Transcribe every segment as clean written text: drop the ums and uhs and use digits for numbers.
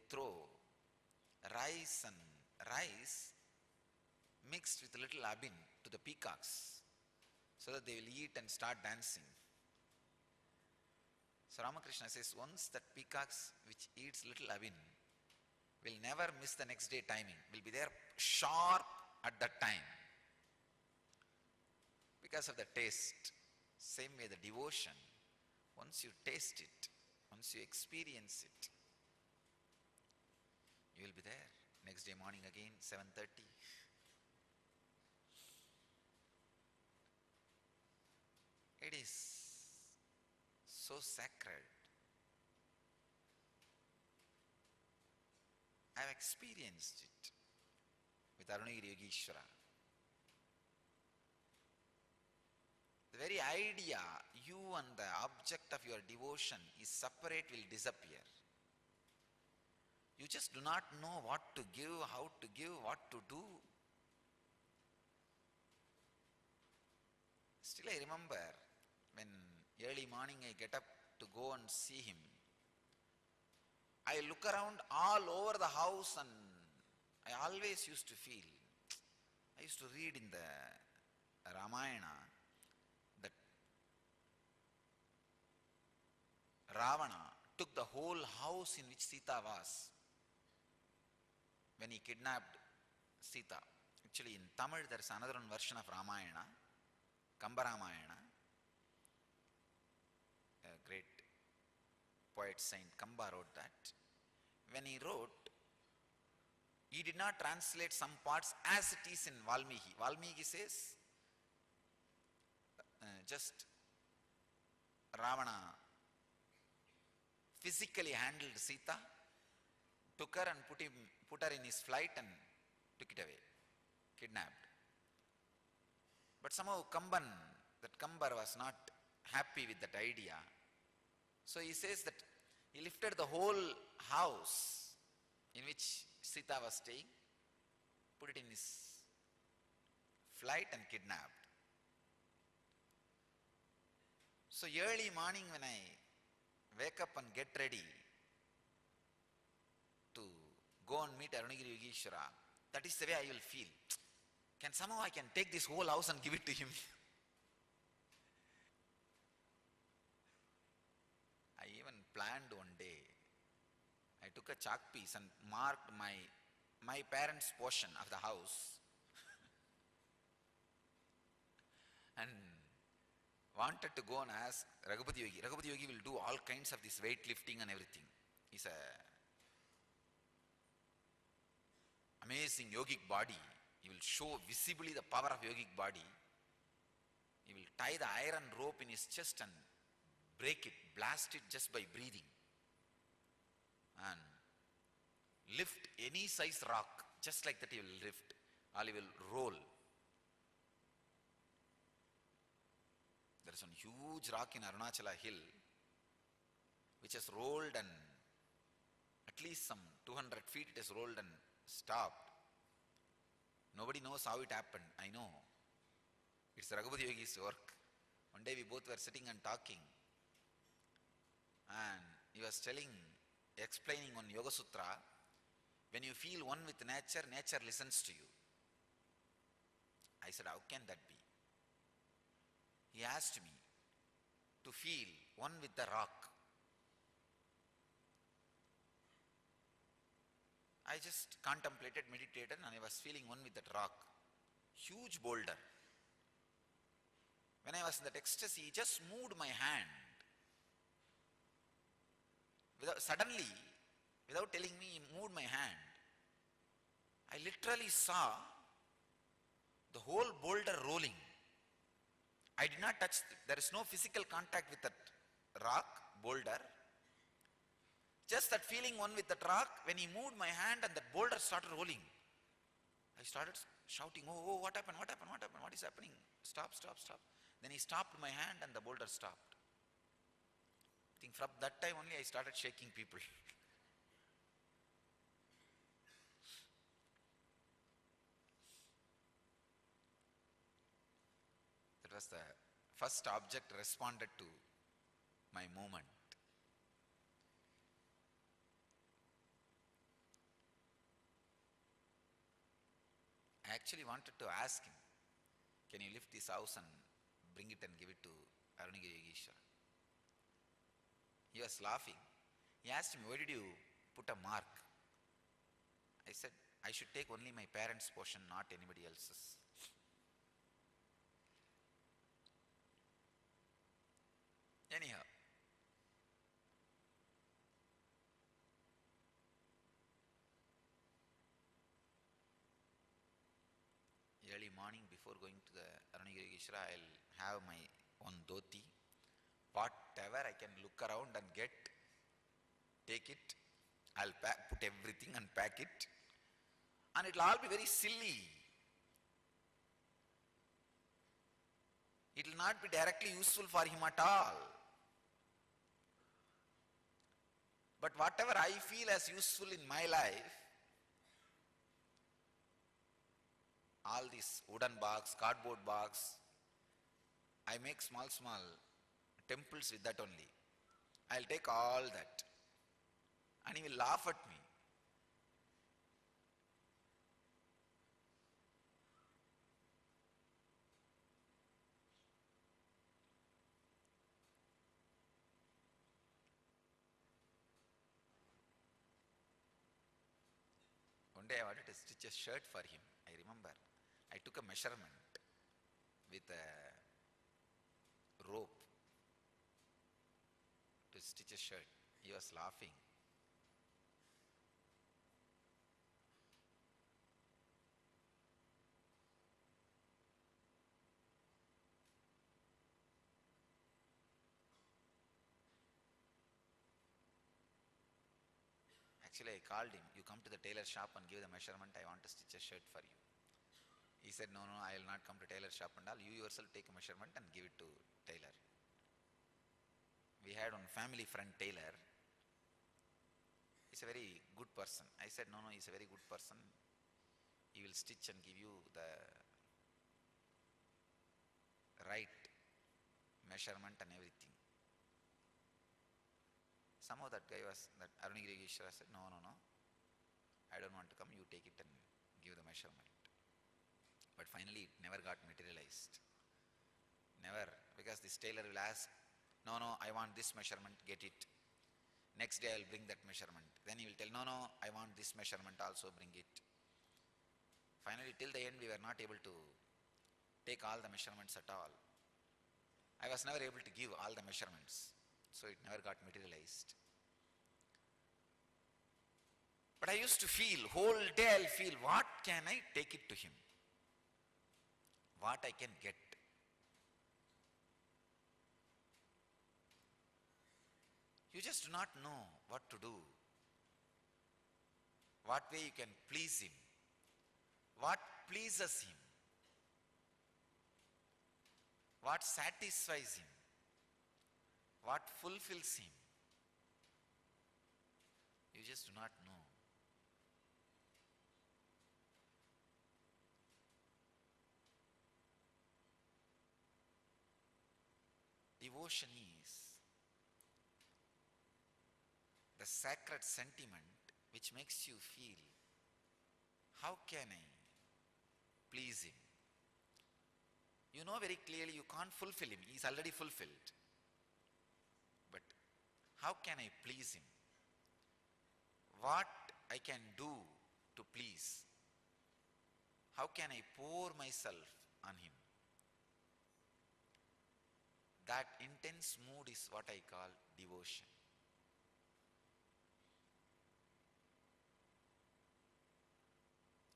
throw rice mixed with a little abin to the peacocks so that they will eat and start dancing. So Ramakrishna says, once that peacocks which eats little abin will never miss the next day timing, will be there sharp at that time because of the taste. Same way the devotion, once you taste it, once you experience it, you will be there. Next day morning again, 7:30. It is so sacred. I have experienced it with Arunagiri Yogeshwara. The very idea you and the object of your devotion is separate will disappear. You just do not know what to give, how to give, what to do. Still I remember when early morning I get up to go and see him, I look around all over the house and I always used to feel, I used to read in the Ramayana that Ravana took the whole house in which Sita was when he kidnapped Sita. Actually in Tamil there is another version of Ramayana, Kamba Ramayana. A great poet saint Kamba wrote that. When he wrote, he did not translate some parts as it is in Valmiki. Valmiki says, just Ravana physically handled Sita, took her and put her in his flight and took it away, kidnapped. But somehow Kambar was not happy with that idea. So he says that he lifted the whole house in which Sita was staying, put it in his flight and kidnapped. So early morning when I wake up and get ready to go and meet Arunagiri Yogeshwara, that is the way I will feel. Somehow I can take this whole house and give it to him. I even planned one day, I took a chalk piece and marked my parents' portion of the house and wanted to go and ask Raghupati Yogi. Raghupati Yogi will do all kinds of this weightlifting and everything. He's a amazing yogic body. He will show visibly the power of yogic body. He will tie the iron rope in his chest and break it, blast it just by breathing, and lift any size rock, just like that he will lift, or he will roll. There is one huge rock in Arunachala hill which has rolled and at least some 200 feet it has rolled and stopped. Nobody knows how it happened. I know. It's Raghupati Yogi's work. One day we both were sitting and talking, and he was explaining on Yoga Sutra, when you feel one with nature, nature listens to you. I said, how can that be? He asked me to feel one with the rock. I just contemplated, meditated, and I was feeling one with that rock. Huge boulder. When I was in that ecstasy, he just moved my hand. Suddenly, without telling me, he moved my hand. I literally saw the whole boulder rolling. I did not touch, there is no physical contact with that rock, boulder. Just that feeling one with that rock, when he moved my hand and that boulder started rolling, I started shouting, oh, what happened, what happened, what happened, what is happening? Stop, stop, stop. Then he stopped my hand and the boulder stopped. I think from that time only I started shaking people. That was the first object responded to my movement. I actually wanted to ask him, can you lift this house and bring it and give it to Arunagiri Yogeshwara? He was laughing. He asked me, why did you put a mark? I said, I should take only my parents' portion, not anybody else's. Anyhow, early morning before going to the Arunagiri Yogeshwara, I'll have my one dhoti. Whatever I can look around and get, take it. I'll put everything and pack it. And it'll all be very silly. It will not be directly useful for him at all. But whatever I feel as useful in my life, all these wooden box, cardboard box, I make small temples with that only. I'll take all that. And he will laugh at me. One day I wanted to stitch a shirt for him. I remember. I took a measurement with a rope to stitch a shirt. He was laughing. Actually, I called him, you come to the tailor shop and give the measurement, I want to stitch a shirt for you. He said, no, I will not come to tailor shop and all, you yourself take a measurement and give it to tailor. We had one family friend tailor. He's a very good person. I said, no, he's a very good person. He will stitch and give you the right measurement and everything. Somehow that Arunagiri Yogeshwara said, no, I don't want to come, you take it and give the measurement. But finally it never got materialized. Never, because this tailor will ask, no, I want this measurement, get it. Next day I will bring that measurement. Then he will tell, no, I want this measurement also, bring it. Finally, till the end we were not able to take all the measurements at all. I was never able to give all the measurements, so it never got materialized. But I used to feel, whole day I'll feel, what can I take it to him? What I can get? You just do not know what to do. What way you can please him? What pleases him? What satisfies him? What fulfills him? You just do not know. Devotion is the sacred sentiment which makes you feel, how can I please him? You know very clearly you can't fulfill him, he is already fulfilled. But how can I please him? What I can do to please? How can I pour myself on him? That intense mood is what I call devotion.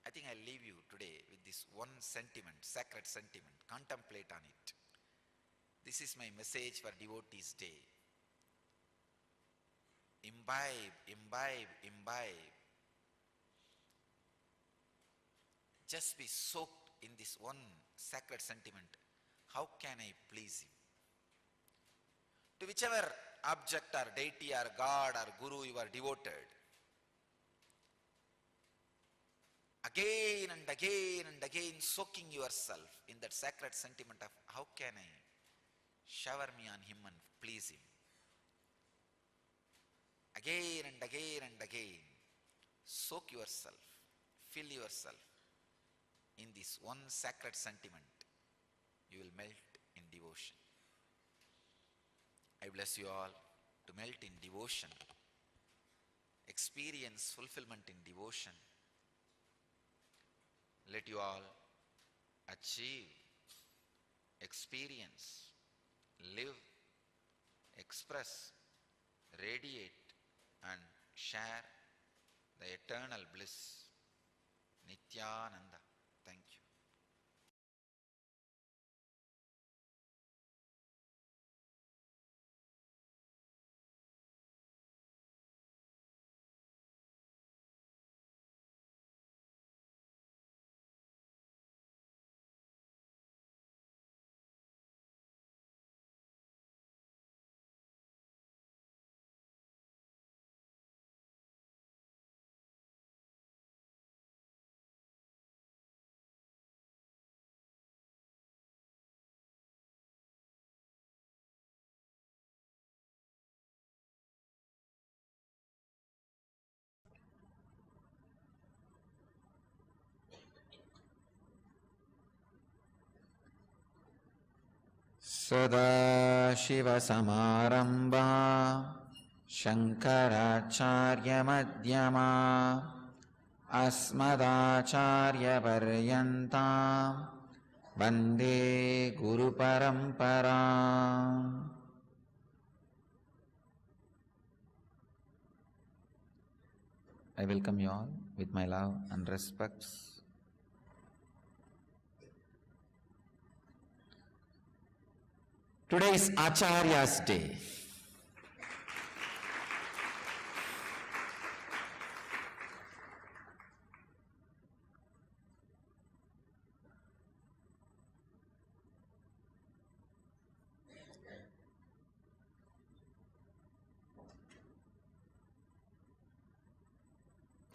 I think I'll leave you today with this one sentiment, sacred sentiment. Contemplate on it. This is my message for Devotees' Day. Imbibe, imbibe, imbibe. Just be soaked in this one sacred sentiment. How can I please him? To whichever object or deity or God or Guru you are devoted, again and again and again soaking yourself in that sacred sentiment of how can I shower me on him and please him. Again and again and again, soak yourself, fill yourself. in this one sacred sentiment, you will melt in devotion. I bless you all to melt in devotion, experience fulfillment in devotion. Let you all achieve, experience, live, express, radiate and share the eternal bliss. Nityananda. Thank you. सदाशिवसमारम्भा शङ्कराचार्यमध्यमा अस्मदाचार्यपर्यन्तां वन्दे गुरुपरम्पराम्. I welcome you all with my love and respects. Today is Acharya's Day.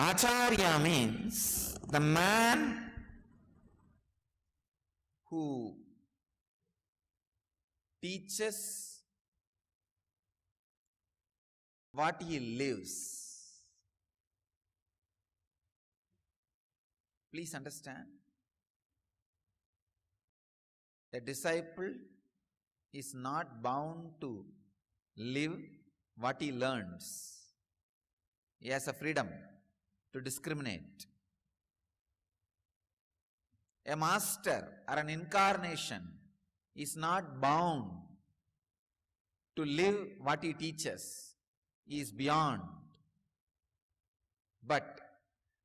Acharya means the man who teaches what he lives. Please understand, a disciple is not bound to live what he learns. He has a freedom to discriminate. A master or an incarnation is not bound to live what he teaches. He is beyond. But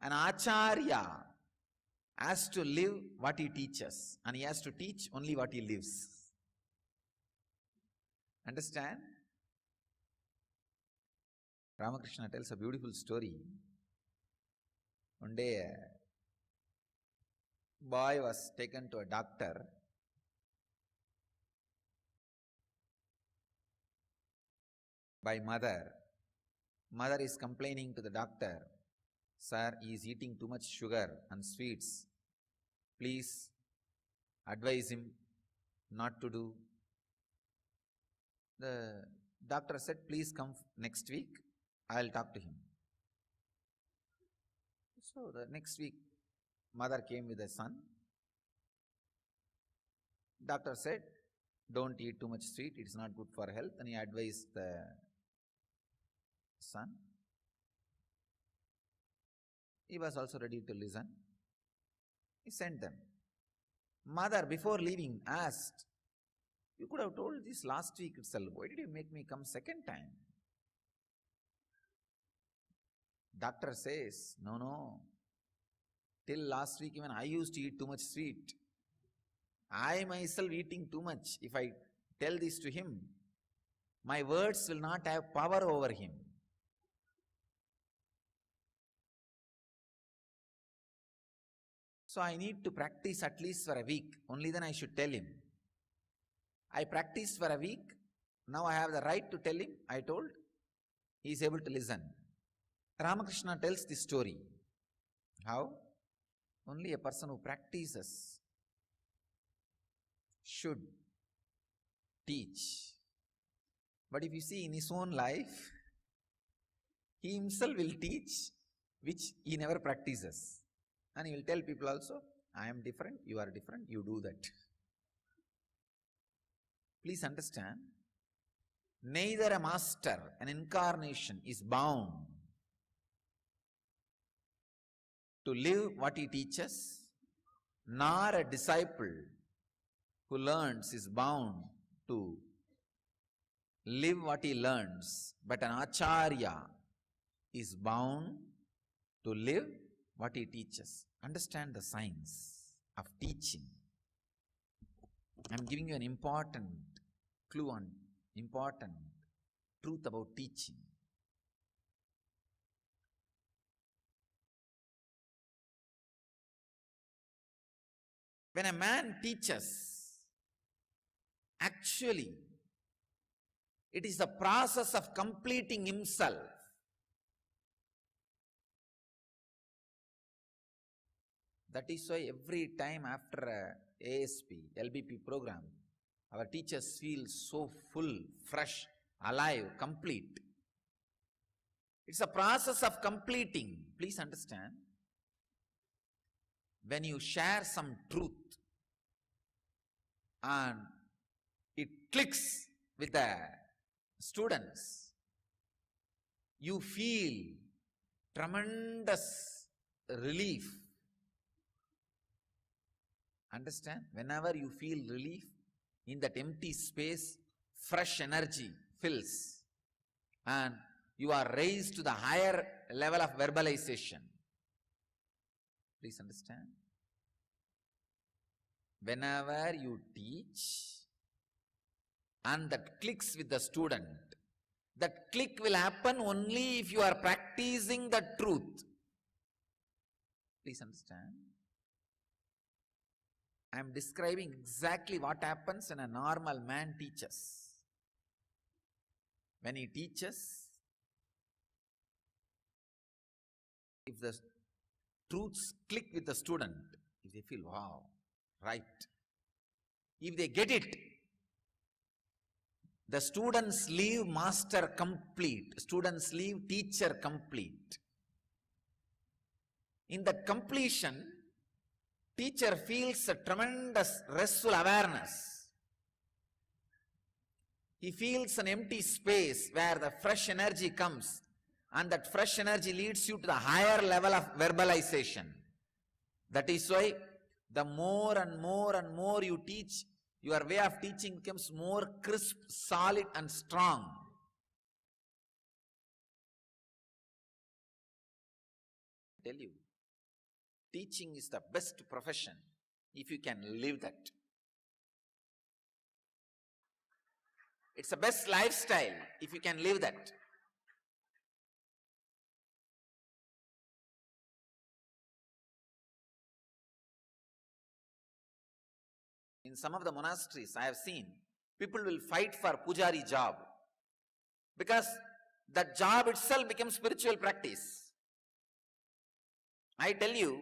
an acharya has to live what he teaches, and he has to teach only what he lives. Understand? Ramakrishna tells a beautiful story. One day a boy was taken to a doctor. By mother. Mother is complaining to the doctor, "Sir, he is eating too much sugar and sweets. Please advise him not to do." The doctor said, "Please come next week, I will talk to him." So the next week, mother came with a son. Doctor said, "Don't eat too much sweet, it is not good for health," and he advised the son. He was also ready to listen. He sent them. Mother, before leaving, asked, "You could have told this last week itself. Why did you make me come second time?" Doctor says, No. Till last week even I used to eat too much sweet. I myself eating too much. If I tell this to him, my words will not have power over him. So I need to practice at least for a week. Only then I should tell him. I practiced for a week. Now I have the right to tell him. I told. He is able to listen. Ramakrishna tells this story. How? Only a person who practices should teach. But if you see in his own life, he himself will teach which he never practices. And he will tell people also, I am different, you are different, you do that. Please understand, neither a master, an incarnation, is bound to live what he teaches, nor a disciple who learns is bound to live what he learns, but an acharya is bound to live what he teaches. Understand the science of teaching. I am giving you an important clue on important truth about teaching. When a man teaches, actually, it is the process of completing himself. That is why every time after a ASP, LBP program, our teachers feel so full, fresh, alive, complete. It's a process of completing. Please understand. When you share some truth and it clicks with the students, you feel tremendous relief. Understand? Whenever you feel relief, in that empty space, fresh energy fills and you are raised to the higher level of verbalization. Please understand? Whenever you teach and that clicks with the student, that click will happen only if you are practicing the truth. Please understand? I am describing exactly what happens when a normal man teaches. When he teaches, if the truths click with the student, if they feel, wow, right. If they get it, the students leave master complete. Students leave teacher complete. In that completion, teacher feels a tremendous restful awareness. He feels an empty space where the fresh energy comes, and that fresh energy leads you to the higher level of verbalization. That is why the more and more and more you teach, your way of teaching becomes more crisp, solid and strong. I tell you, teaching is the best profession if you can live that. It's the best lifestyle if you can live that. In some of the monasteries I have seen, people will fight for pujari job because that job itself becomes spiritual practice. I tell you,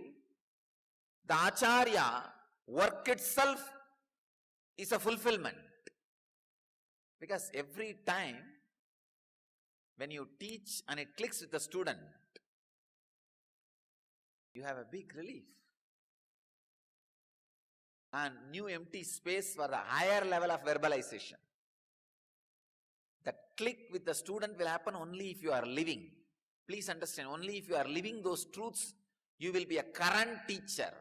the acharya work itself is a fulfillment. Because every time when you teach and it clicks with the student, you have a big relief. And new empty space for the higher level of verbalization. The click with the student will happen only if you are living. Please understand, only if you are living those truths, you will be a current teacher.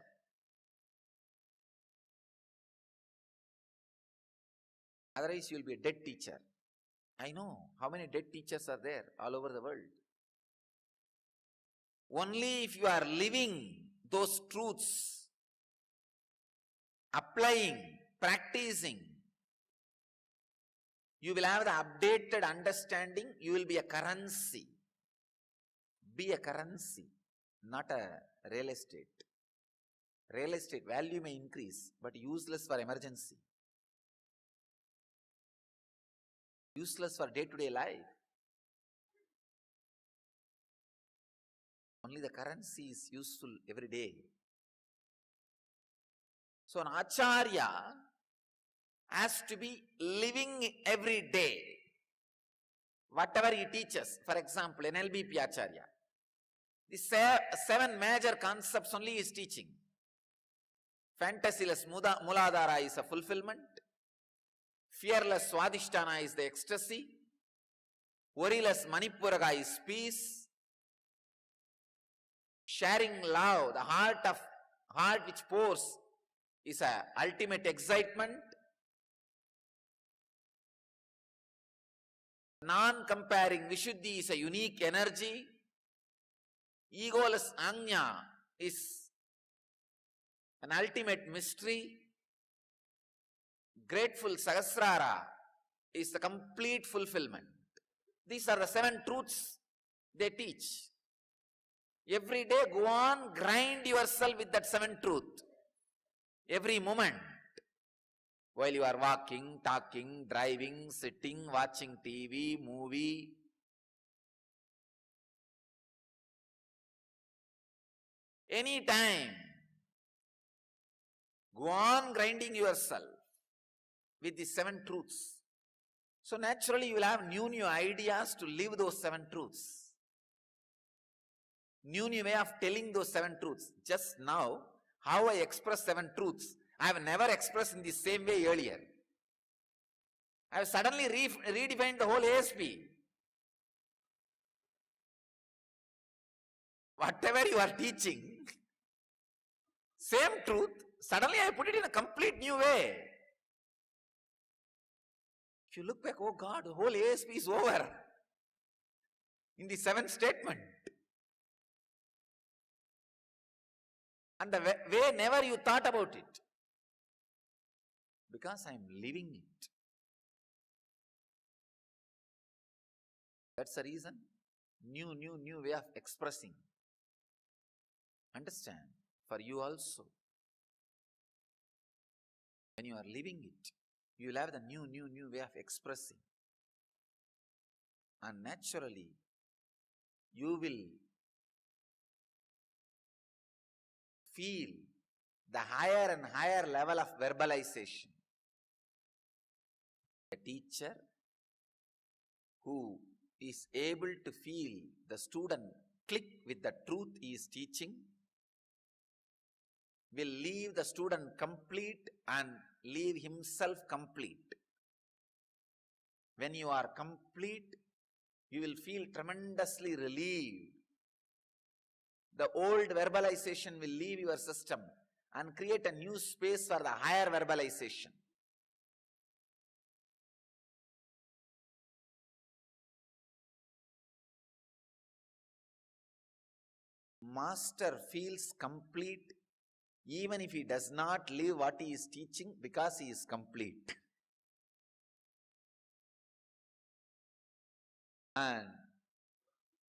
Otherwise, you will be a dead teacher. I know how many dead teachers are there all over the world. Only if you are living those truths, applying, practicing, you will have the updated understanding, you will be a currency. Be a currency, not a real estate. Real estate value may increase, but useless for emergency. Useless for day-to-day life. Only the currency is useful every day. So an acharya has to be living every day. Whatever he teaches, for example, an LBP acharya, the 7 major concepts only he is teaching. Fantasyless Muladhara is a fulfillment. Fearless Swadhisthana is the ecstasy. Worryless Manipuraga is peace. Sharing love, the heart which pours, is a ultimate excitement. Non-comparing Vishuddhi is a unique energy. Egoless Anya is an ultimate mystery. Grateful Sahasrara is the complete fulfillment. These are the 7 truths they teach. Every day go on, grind yourself with that 7 truth. Every moment. While you are walking, talking, driving, sitting, watching TV, movie. Anytime. Go on grinding yourself with these 7 truths. So naturally you will have new ideas to live those 7 truths. New way of telling those 7 truths. Just now, how I express 7 truths, I have never expressed in the same way earlier. I have suddenly redefined the whole ASP. Whatever you are teaching, same truth, suddenly I put it in a complete new way. If you look back, oh God, the whole ASP is over in the 7th statement. And the way never you thought about it. Because I am living it. That's the reason. New way of expressing. Understand? For you also. When you are living it, you will have the new way of expressing. And naturally, you will feel the higher and higher level of verbalization. A teacher who is able to feel the student click with the truth he is teaching will leave the student complete and leave himself complete. When you are complete, you will feel tremendously relieved. The old verbalization will leave your system and create a new space for the higher verbalization. Master feels complete even if he does not live what he is teaching because he is complete. And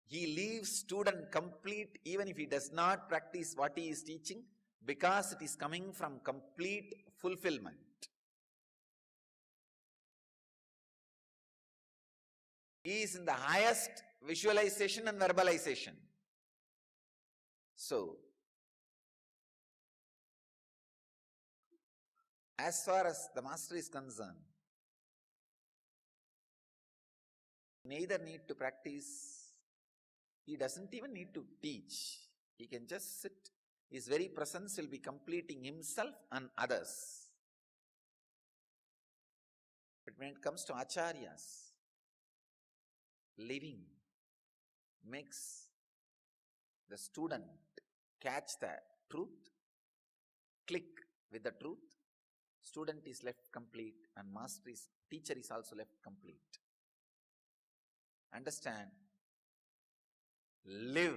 he leaves student complete even if he does not practice what he is teaching because it is coming from complete fulfillment. He is in the highest visualization and verbalization. So, as far as the master is concerned, neither need to practice, he doesn't even need to teach. He can just sit. His very presence will be completing himself and others. But when it comes to acharyas, living makes the student catch the truth, click with the truth, student is left complete and teacher is also left complete. Understand? Live.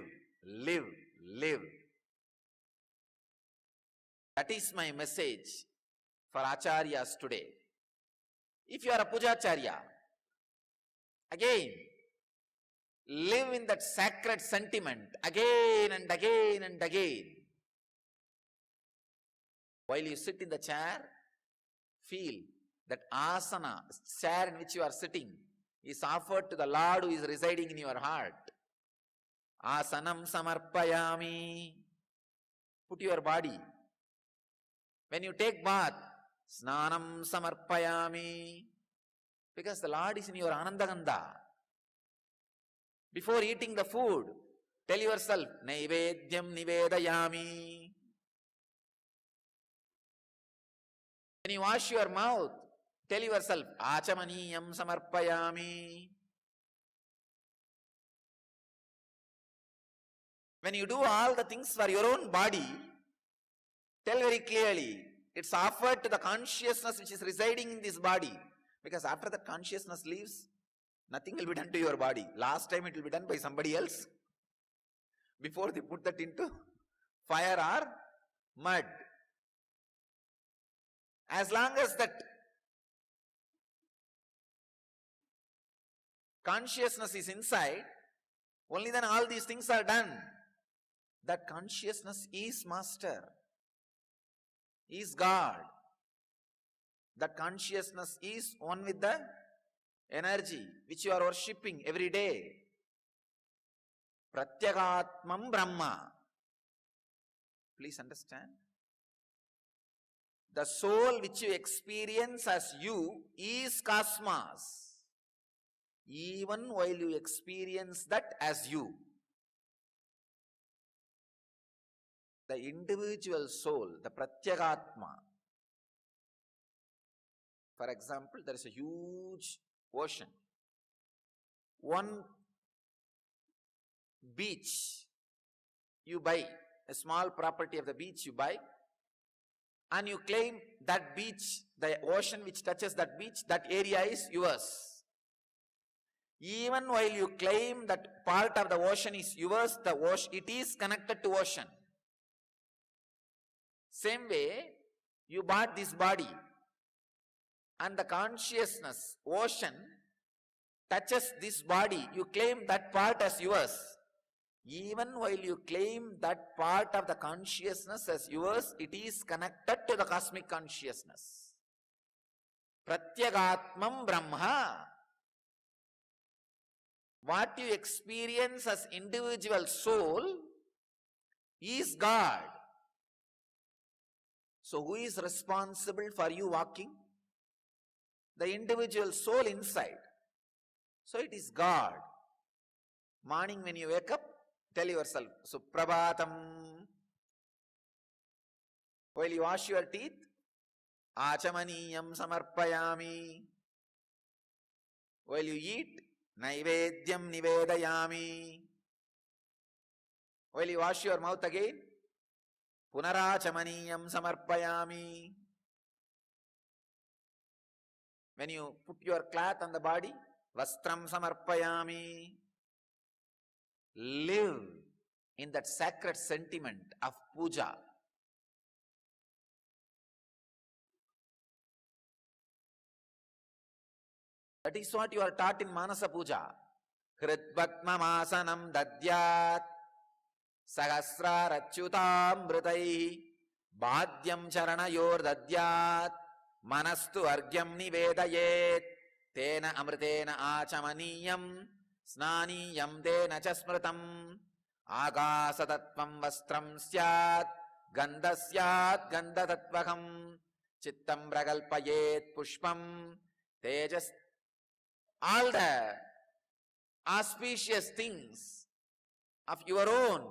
That is my message for acharyas today. If you are a pujacharya, again, live in that sacred sentiment again and again and again. While you sit in the chair, feel that asana, chair in which you are sitting, is offered to the Lord who is residing in your heart. Asanam samarpayami. Put your body. When you take bath, snanam samarpayami. Because the Lord is in your anandagandha. Before eating the food, tell yourself, Naivedyam nivedayami. When you wash your mouth, tell yourself, Achamaniyam samarpayami. When you do all the things for your own body, tell very clearly, it's offered to the consciousness which is residing in this body. Because after the consciousness leaves, nothing will be done to your body. Last time it will be done by somebody else before they put that into fire or mud. As long as that consciousness is inside, only then all these things are done. That consciousness is Master, is God. That consciousness is one with the energy which you are worshipping every day. Pratyagatmam Brahma. Please understand. The soul which you experience as you is cosmos. Even while you experience that as you. The individual soul, the Pratyagatma. For example, there is a huge ocean. One beach you buy, a small property of the beach you buy, and you claim that beach, the ocean which touches that beach, that area is yours. Even while you claim that part of the ocean is yours, it is connected to ocean. Same way, you bought this body and the consciousness, ocean, touches this body. You claim that part as yours. Even while you claim that part of the consciousness as yours, it is connected to the cosmic consciousness. Pratyagatmam Brahma. What you experience as individual soul is God. So who is responsible for you walking? The individual soul inside. So it is God. Morning when you wake up, tell yourself, Suprabhatam. While you wash your teeth, Achamaniyam samarpayami. While you eat, Naivedyam nivedayami. While you wash your mouth again, Punarachamaniyam samarpayami. When you put your cloth on the body, Vastram samarpayami. Live in that sacred sentiment of puja. That is what you are taught in Manasa Puja. Hridvatmamasanam dadyat sahasrarachyutam mritai bhadyam charanayor dadyat manastu argyam nivedayet tena amritena achamaniyam snaniyam tena chasmritam agasatatvam vastram syat gandasyat gandatatvaham chittam pragalpayet pushpam tejas. All the auspicious things of your own,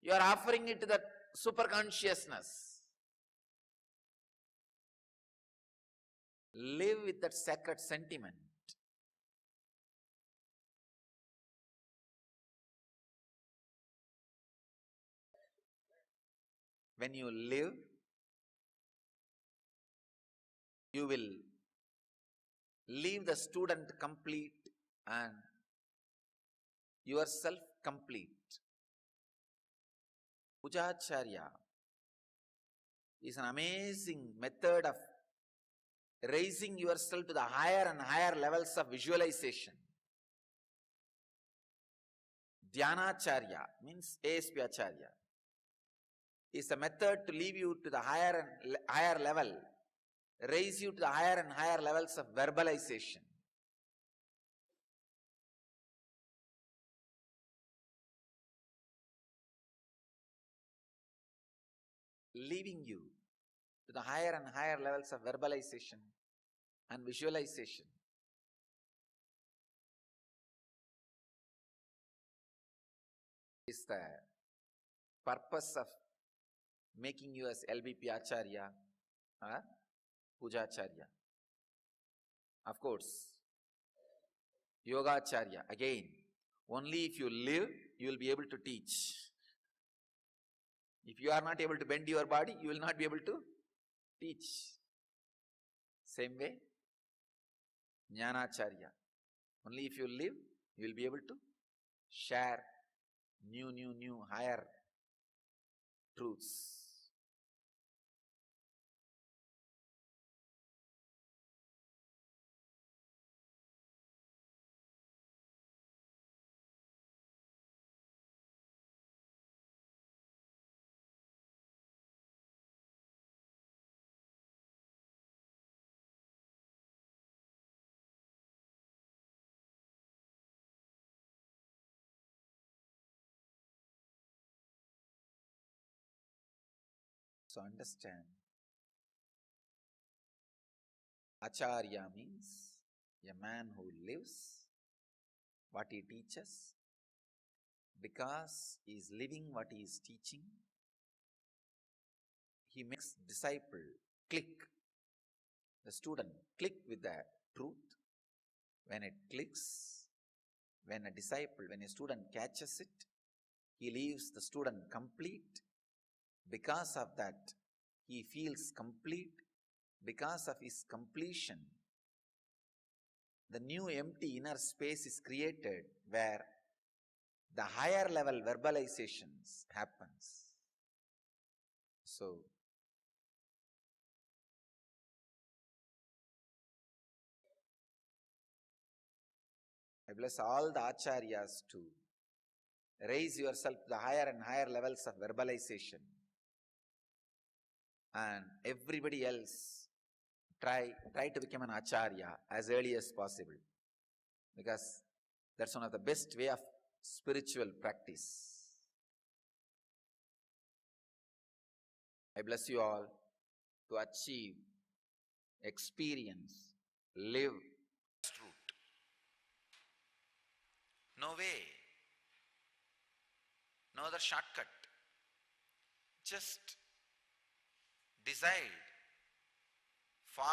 you are offering it to the super consciousness. Live with that sacred sentiment. When you live, you will leave the student complete and yourself complete. Pujacharya is an amazing method of raising yourself to the higher and higher levels of visualization. Dhyanacharya means ASP Acharya is a method to leave you to the higher and higher level, raise you to the higher and higher levels of verbalization. Leaving you to the higher and higher levels of verbalization and visualization. Is the purpose of making you as LBP Acharya, Pujacharya. Of course, Yogacharya. Again, only if you live, you will be able to teach. If you are not able to bend your body, you will not be able to teach. Same way, Jnanacharya. Only if you live, you will be able to share new, higher truths. So understand, Acharya means a man who lives what he teaches. Because he is living what he is teaching, he makes disciple click, the student click with the truth. When it clicks, when a student catches it, he leaves the student complete. Because of that, he feels complete. Because of his completion, the new empty inner space is created where the higher level verbalizations happens. So, I bless all the acharyas to raise yourself to the higher and higher levels of verbalization. And everybody else try to become an acharya as early as possible. Because that's one of the best way of spiritual practice. I bless you all to achieve, experience, live truth. No way, no other shortcut. Just decide for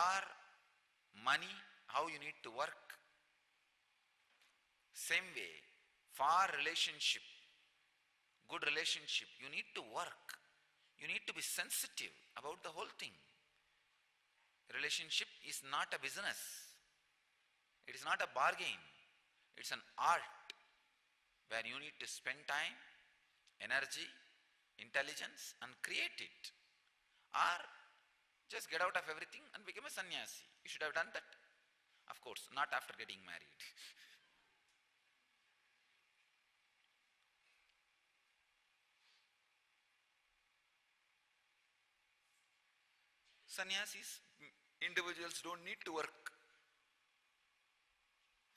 money how you need to work. Same way, for relationship, good relationship, you need to work. You need to be sensitive about the whole thing. Relationship is not a business. It is not a bargain. It's an art where you need to spend time, energy, intelligence and create it. Or just get out of everything and become a sannyasi. You should have done that. Of course, not after getting married. Sannyasis, individuals don't need to work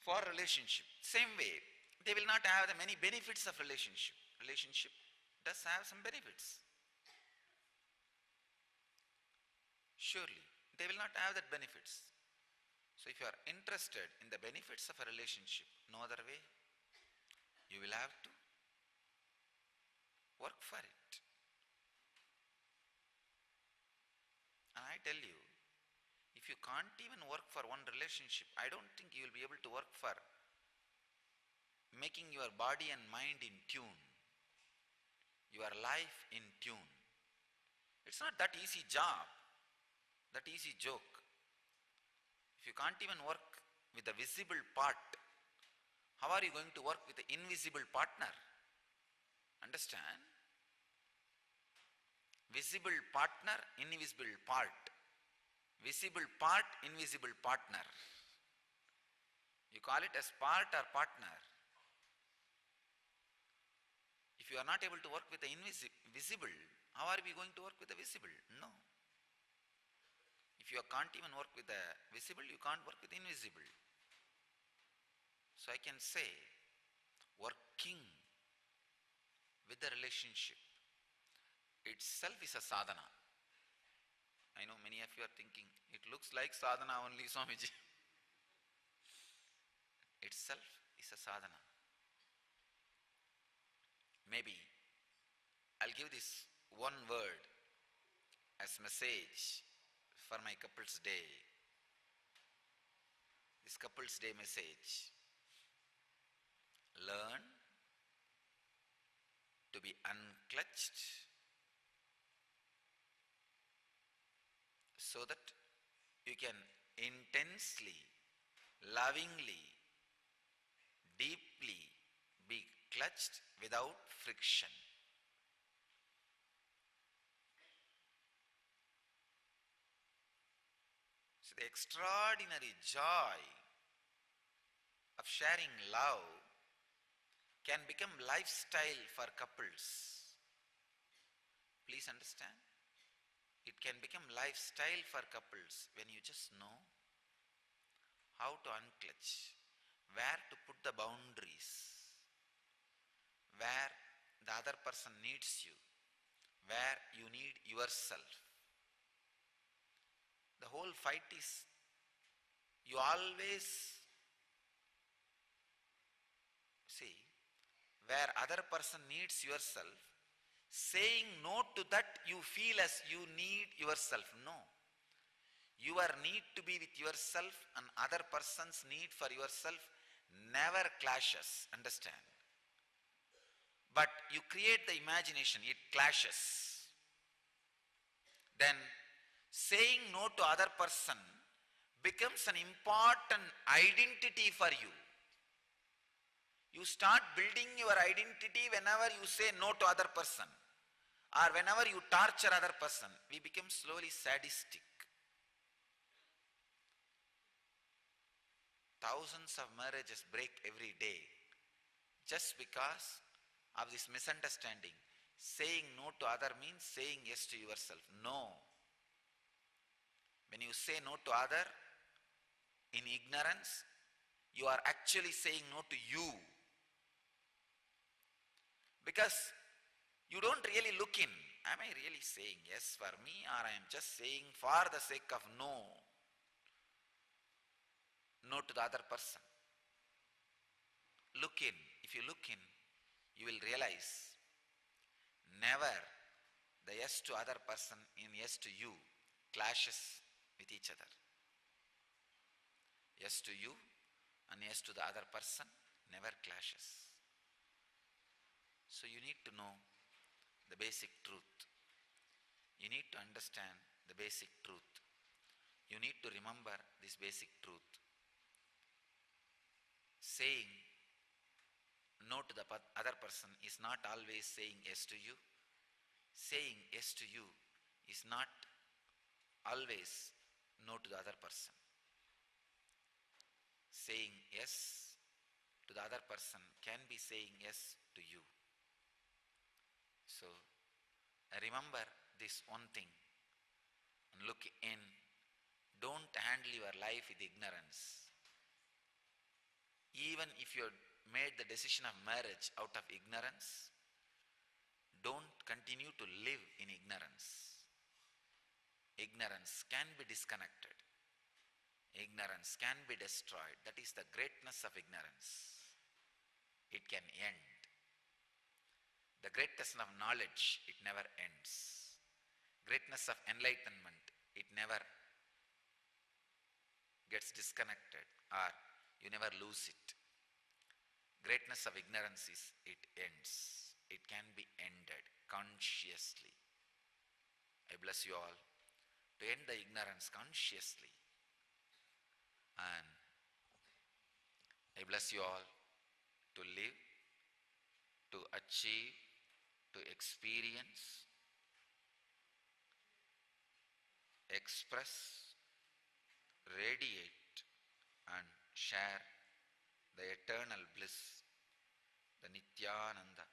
for relationship. Same way, they will not have the many benefits of relationship. Relationship does have some benefits. Surely, they will not have that benefits. So if you are interested in the benefits of a relationship, no other way, you will have to work for it. And I tell you, if you can't even work for one relationship, I don't think you will be able to work for making your body and mind in tune, your life in tune. It's not that easy job, that easy joke. If you can't even work with the visible part, how are you going to work with the invisible partner? Understand? Visible partner, invisible part. Visible part, invisible partner. You call it as part or partner. If you are not able to work with the invisible, how are we going to work with the visible? No. If you can't even work with the visible, you can't work with the invisible. So I can say, working with the relationship itself is a sadhana. I know many of you are thinking, it looks like sadhana only, Swamiji. Itself is a sadhana. Maybe I'll give this one word as message for my couples day. This couples day message: learn to be unclutched so that you can intensely, lovingly, deeply be clutched without friction. So the extraordinary joy of sharing love can become lifestyle for couples. Please understand. It can become lifestyle for couples when you just know how to unclutch, where to put the boundaries, where the other person needs you, where you need yourself. The whole fight is you always see where other person needs yourself, saying no to that you feel as you need yourself. No. Your need to be with yourself and other person's need for yourself never clashes. Understand? But you create the imagination, it clashes. Then saying no to other person becomes an important identity for you. You start building your identity whenever you say no to other person or whenever you torture other person. We become slowly sadistic. Thousands of marriages break every day just because of this misunderstanding. Saying no to other means saying yes to yourself. No. When you say no to other in ignorance, you are actually saying no to you. Because you don't really look in. Am I really saying yes for me, or I am just saying for the sake of no to the other person? Look in. If you look in, you will realize never the yes to other person in yes to you clashes with each other. Yes to you and yes to the other person never clashes. So you need to know the basic truth. You need to understand the basic truth. You need to remember this basic truth. Saying no to the other person is not always saying yes to you. Saying yes to you is not always no to the other person. Saying yes to the other person can be saying yes to you. So remember this one thing and look in. Don't handle your life with ignorance. Even if you made the decision of marriage out of ignorance, don't continue to live in ignorance. Ignorance can be disconnected. Ignorance can be destroyed. That is the greatness of ignorance. It can end. The greatness of knowledge, it never ends. Greatness of enlightenment, it never gets disconnected or you never lose it. Greatness of ignorance is it ends. It can be ended consciously. I bless you all to end the ignorance consciously. And I bless you all to live, to achieve, to experience, express, radiate and share the eternal bliss, the Nityananda.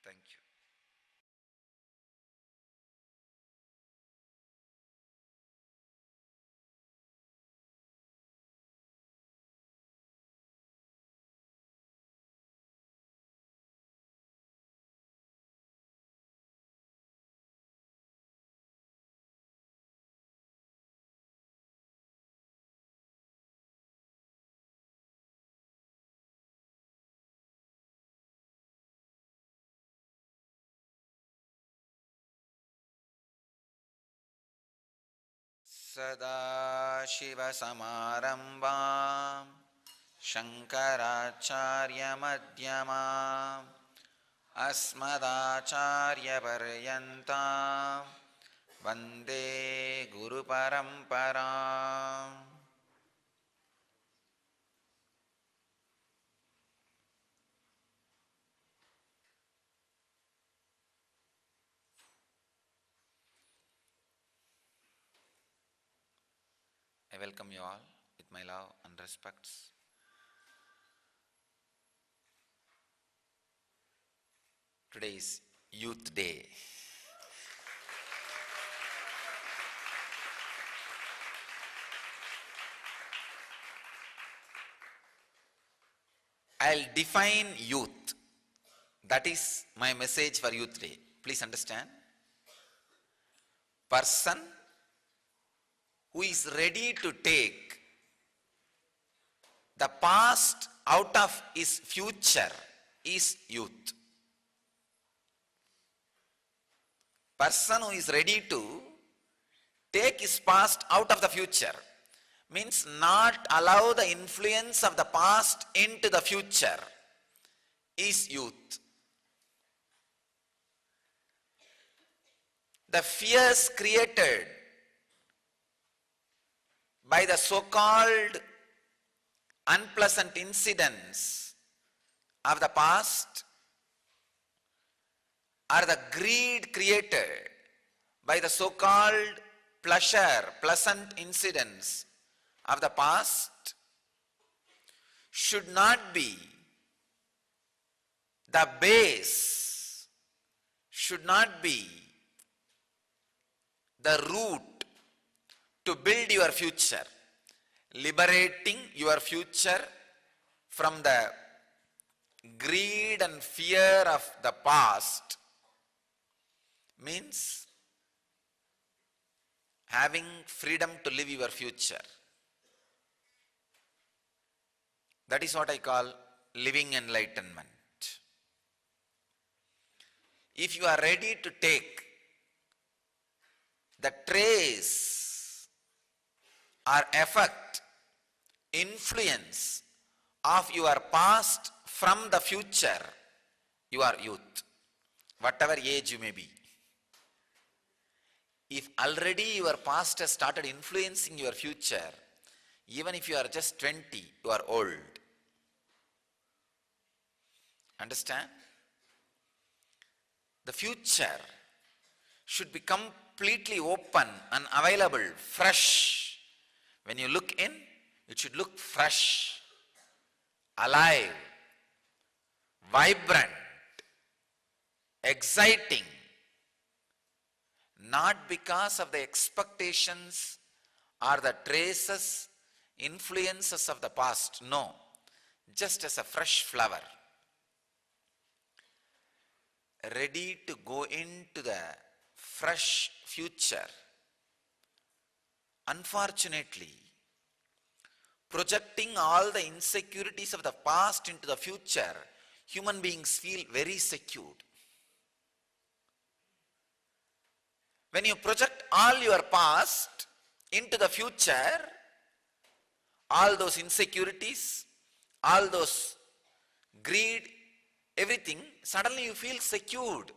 Thank you. सदाशिवसमारम्भां शङ्कराचार्यमध्यमाम् अस्मदाचार्यपर्यन्तां वन्दे गुरुपरम्पराम्. I welcome you all with my love and respects. Today is Youth Day. I'll define youth. That is my message for Youth Day. Please understand. Person who is ready to take the past out of his future is youth. Person who is ready to take his past out of the future means not allow the influence of the past into the future is youth. The fears created by the so-called unpleasant incidents of the past or the greed created by the so-called pleasant incidents of the past should not be the base, should not be the root to build your future. Liberating your future from the greed and fear of the past means having freedom to live your future. That is what I call living enlightenment. If you are ready to take the trace or effect, influence of your past from the future, you are youth, whatever age you may be. If already your past has started influencing your future, even if you are just 20, you are old. Understand? The future should be completely open and available, fresh. When you look in, it should look fresh, alive, vibrant, exciting. Not because of the expectations or the traces, influences of the past. No, just as a fresh flower, ready to go into the fresh future. Unfortunately, projecting all the insecurities of the past into the future, human beings feel very secure. When you project all your past into the future, all those insecurities, all those greed, everything, suddenly you feel secured.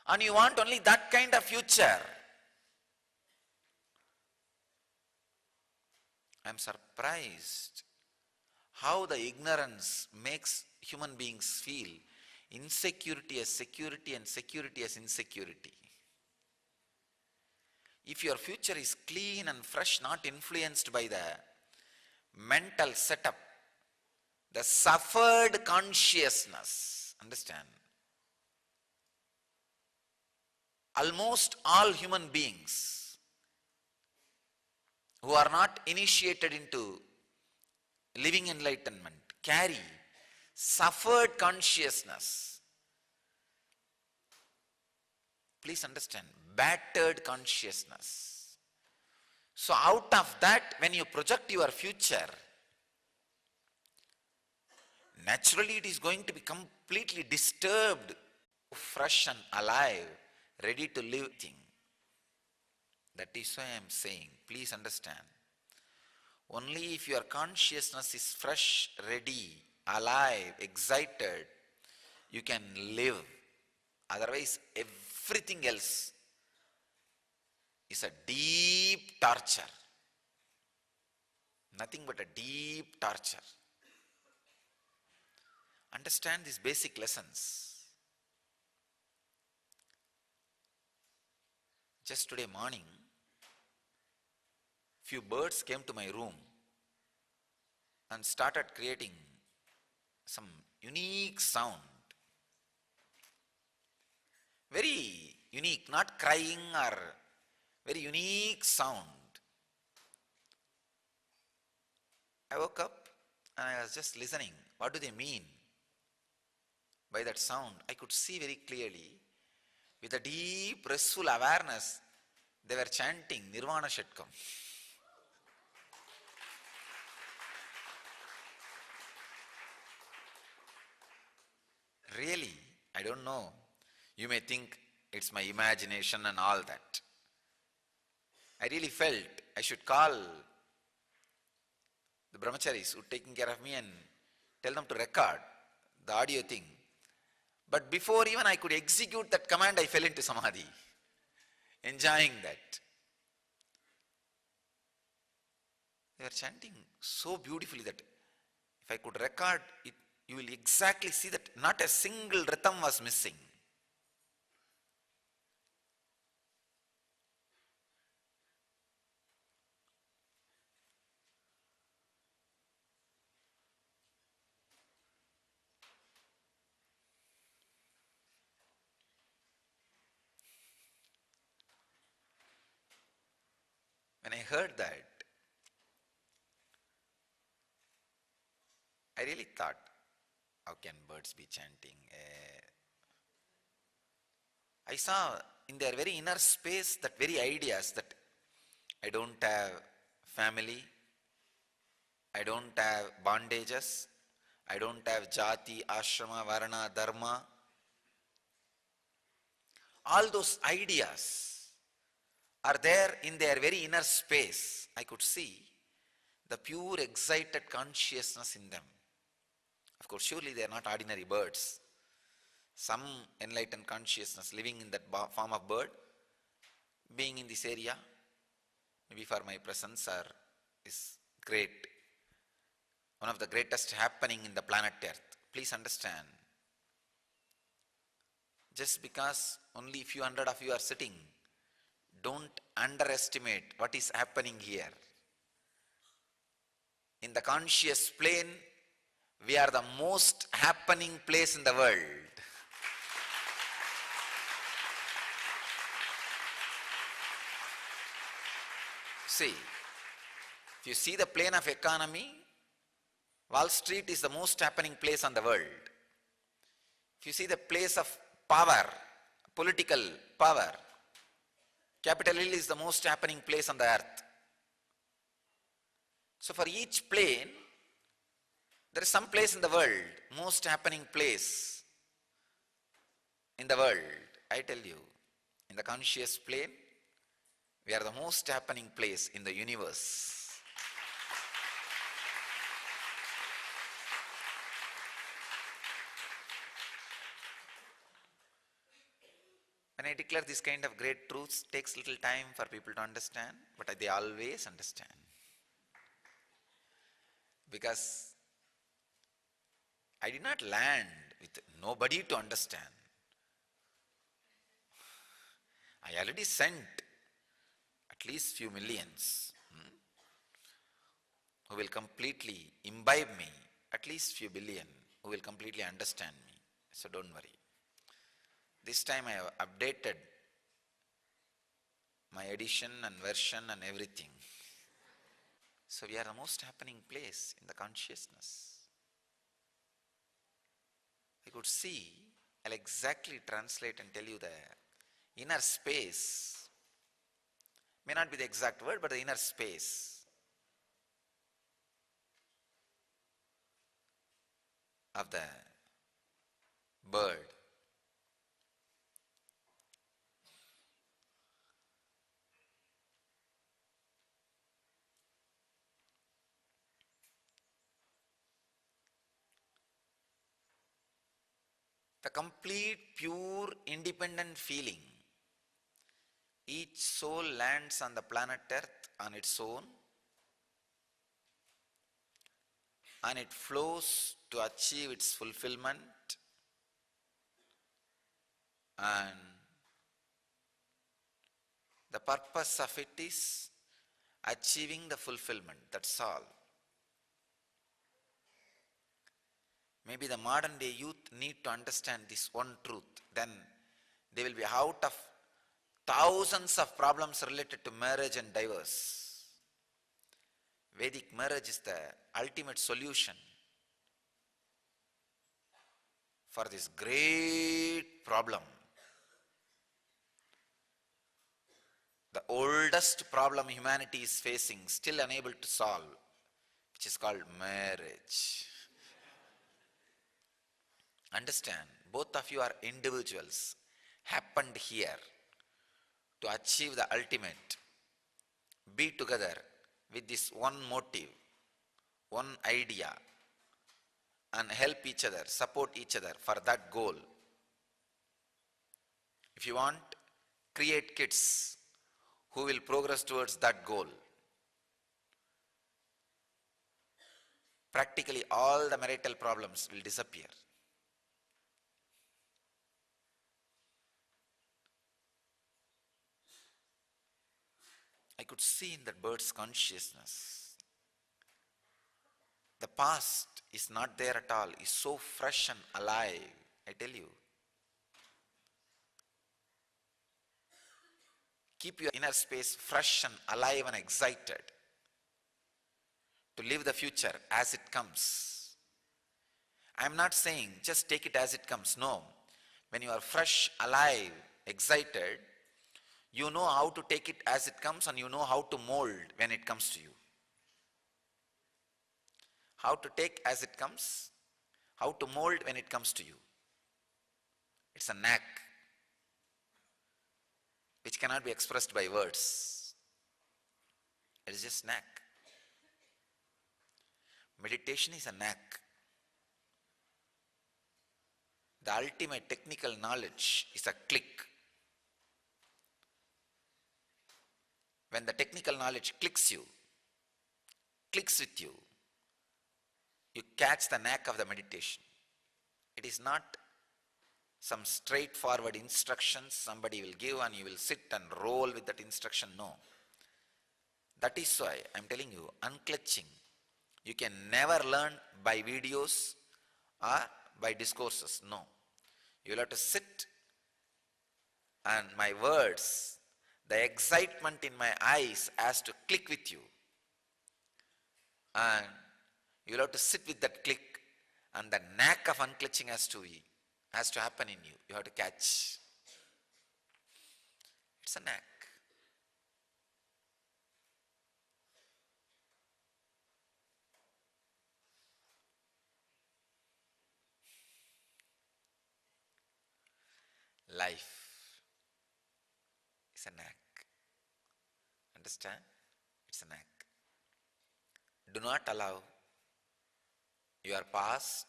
And you want only that kind of future. I am surprised how the ignorance makes human beings feel insecurity as security and security as insecurity. If your future is clean and fresh, not influenced by the mental setup, the suffered consciousness, understand? Almost all human beings who are not initiated into living enlightenment carry suffered consciousness. Please understand, battered consciousness. So out of that, when you project your future, naturally it is going to be completely disturbed, fresh and alive, ready to live thing. That is why I am saying, please understand. Only if your consciousness is fresh, ready, alive, excited, you can live. Otherwise, everything else is a deep torture. Nothing but a deep torture. Understand these basic lessons. Just today morning, few birds came to my room and started creating some unique sound. Very unique, not crying or very unique sound. I woke up and I was just listening. What do they mean by that sound? I could see very clearly. With a deep, restful awareness, they were chanting Nirvana Shatkam. Really, I don't know. You may think it's my imagination and all that. I really felt I should call the brahmacharis who are taking care of me and tell them to record the audio thing. But before even I could execute that command, I fell into samadhi, enjoying that. They were chanting so beautifully that if I could record it, you will exactly see that not a single rhythm was missing. When I heard that, I really thought, how can birds be chanting? I saw in their very inner space that very ideas that I don't have family, I don't have bondages, I don't have jati, ashrama, varna, dharma. All those ideas are there in their very inner space. I could see the pure excited consciousness in them. Of course, surely they are not ordinary birds. Some enlightened consciousness living in that form of bird, being in this area, maybe for my presence is great. One of the greatest happening in the planet Earth. Please understand. Just because only few hundred of you are sitting, don't underestimate what is happening here. In the conscious plane, we are the most happening place in the world. See, if you see the plane of economy, Wall Street is the most happening place on the world. If you see the place of power, political power, Capitol Hill is the most happening place on the earth. So for each plane, there is some place in the world, most happening place in the world. I tell you, in the conscious plane, we are the most happening place in the universe. When I declare this kind of great truths, it takes little time for people to understand, but they always understand. Because I did not land with nobody to understand. I already sent at least few millions who will completely imbibe me, at least few billion who will completely understand me. So don't worry. This time I have updated my edition and version and everything. So we are the most happening place in the consciousness. I could see, I'll exactly translate and tell you the inner space. May not be the exact word, but the inner space of the bird. the complete, pure, independent feeling. Each soul lands on the planet Earth on its own, and it flows to achieve its fulfillment, and the purpose of it is achieving the fulfillment. That's all. Maybe the modern day youth need to understand this one truth. Then they will be out of thousands of problems related to marriage and divorce. Vedic marriage is the ultimate solution for this great problem. The oldest problem humanity is facing, still unable to solve, which is called marriage. Understand, both of you are individuals, happened here to achieve the ultimate. Be together with this one motive, one idea, and help each other, support each other for that goal. If you want, create kids who will progress towards that goal. Practically all the marital problems will disappear. I could see in that bird's consciousness. The past is not there at all, is so fresh and alive, I tell you. Keep your inner space fresh and alive and excited to live the future as it comes. I am not saying just take it as it comes. No. When you are fresh, alive, excited, you know how to take it as it comes, and you know how to mold when it comes to you. How to take as it comes, how to mold when it comes to you. It's a knack which cannot be expressed by words. It is just knack. Meditation is a knack. The ultimate technical knowledge is a click. When the technical knowledge clicks with you, you catch the knack of the meditation. It is not some straightforward instructions somebody will give and you will sit and roll with that instruction. No. That is why I am telling you, unclutching. You can never learn by videos or by discourses. No. You will have to sit, and my words, the excitement in my eyes has to click with you. And you will have to sit with that click, and the knack of unclutching has to happen in you. You have to catch. It's a knack. Life is a knack. Understand? It's a knack. Do not allow your past,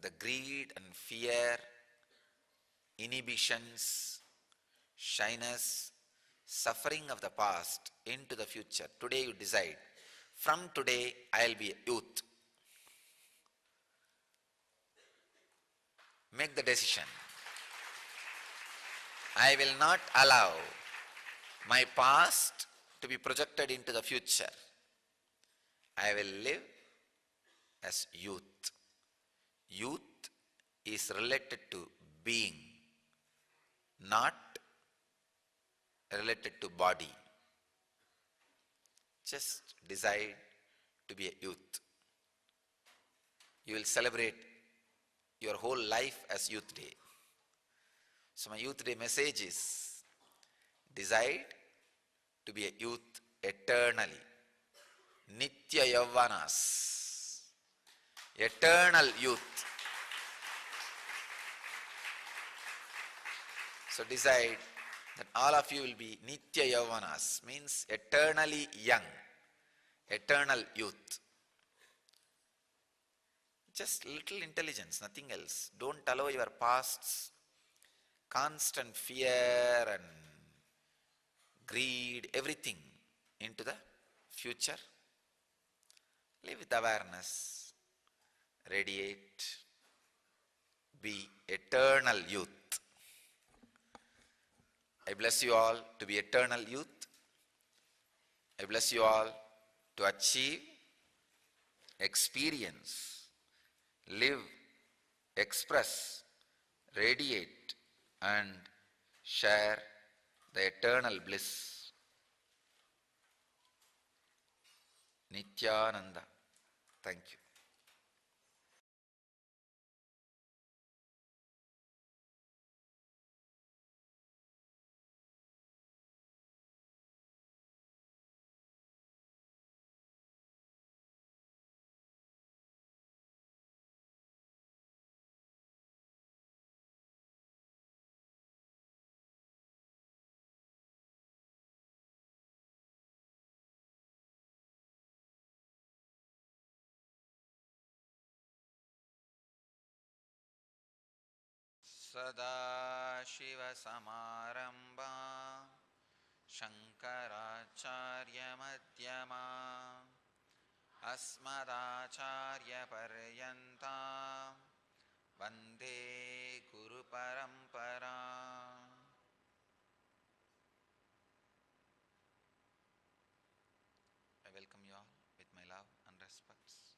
the greed and fear, inhibitions, shyness, suffering of the past into the future. Today you decide, from today I'll be a youth. Make the decision. I will not allow my past to be projected into the future. I will live as youth. Youth is related to being, not related to body. Just decide to be a youth. You will celebrate your whole life as Youth Day. So my Youth Day message is, decide to be a youth eternally. Nitya Yavanas. Eternal youth. So decide that all of you will be Nitya Yavanas, means eternally young, eternal youth. Just little intelligence, nothing else. Don't allow your past's constant fear and greed, everything into the future. Live with awareness, radiate, be eternal youth. I bless you all to be eternal youth. I bless you all to achieve, experience, live, express, radiate, and share the eternal bliss. Nityananda. Thank you. सदाशिवसमारम्भा शङ्कराचार्यमध्यमा अस्मदाचार्यपर्यन्ता वन्दे गुरुपरम्परा. I welcome you all with my love and respects.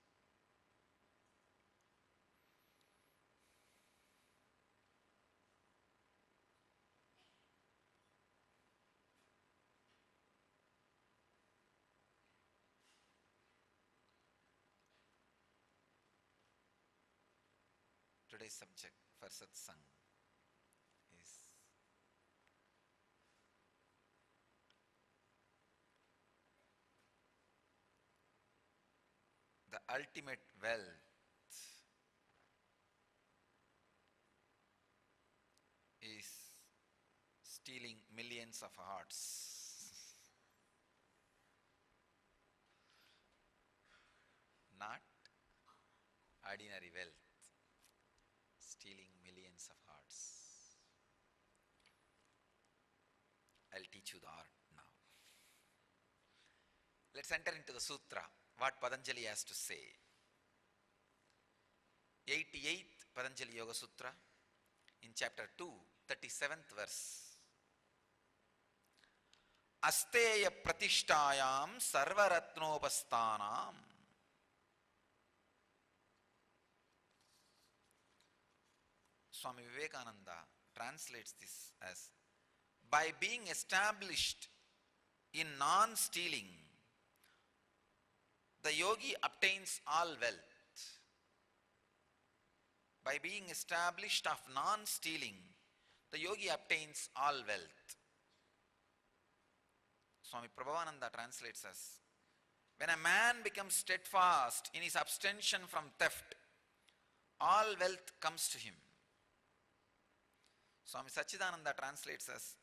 Today's subject for satsang is the ultimate wealth is stealing millions of hearts. Not ordinary wealth, stealing millions of hearts. I'll teach you the art now. Let's enter into the sutra, what Patanjali has to say. 88th Patanjali Yoga Sutra, in chapter 2, 37th verse. Asteya pratishtayam sarvaratnopasthanam. Swami Vivekananda translates this as, by being established in non-stealing, the yogi obtains all wealth. By being established of non-stealing, the yogi obtains all wealth. Swami Prabhavananda translates as, when a man becomes steadfast in his abstention from theft, all wealth comes to him. Swami Sachidananda translates as,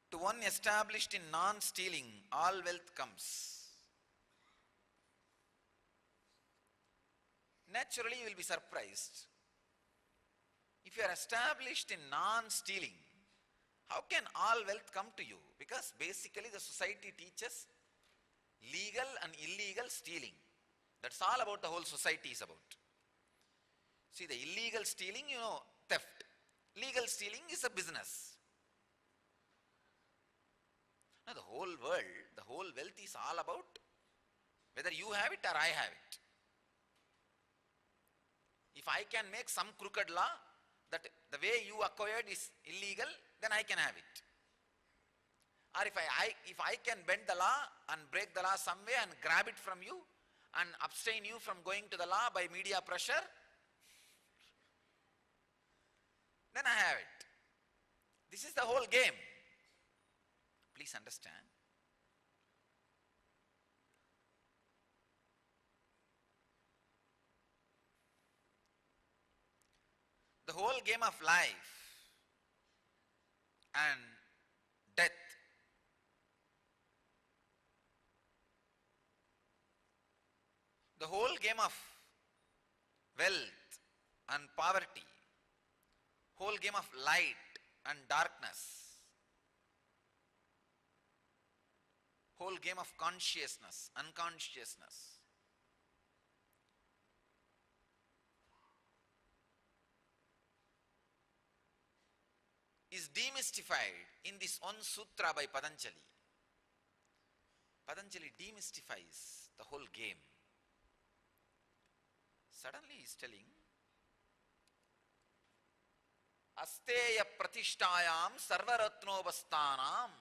to one established in non-stealing, all wealth comes. Naturally, you will be surprised. If you are established in non-stealing, how can all wealth come to you? Because basically the society teaches legal and illegal stealing. That's all about the whole society is about. See, the illegal stealing, theft. Legal stealing is a business. Now the whole world, the whole wealth is all about whether you have it or I have it. If I can make some crooked law that the way you acquired is illegal, then I can have it. Or if I can bend the law and break the law some way and grab it from you and abstain you from going to the law by media pressure, then I have it. This is the whole game. Please understand. The whole game of life and death the whole game of wealth and poverty, whole game of light and darkness, whole game of consciousness, unconsciousness. Is demystified in this one sutra by Patanjali. Patanjali demystifies the whole game. Suddenly he is telling, Asteya pratishtayam sarvaratnobasthanam,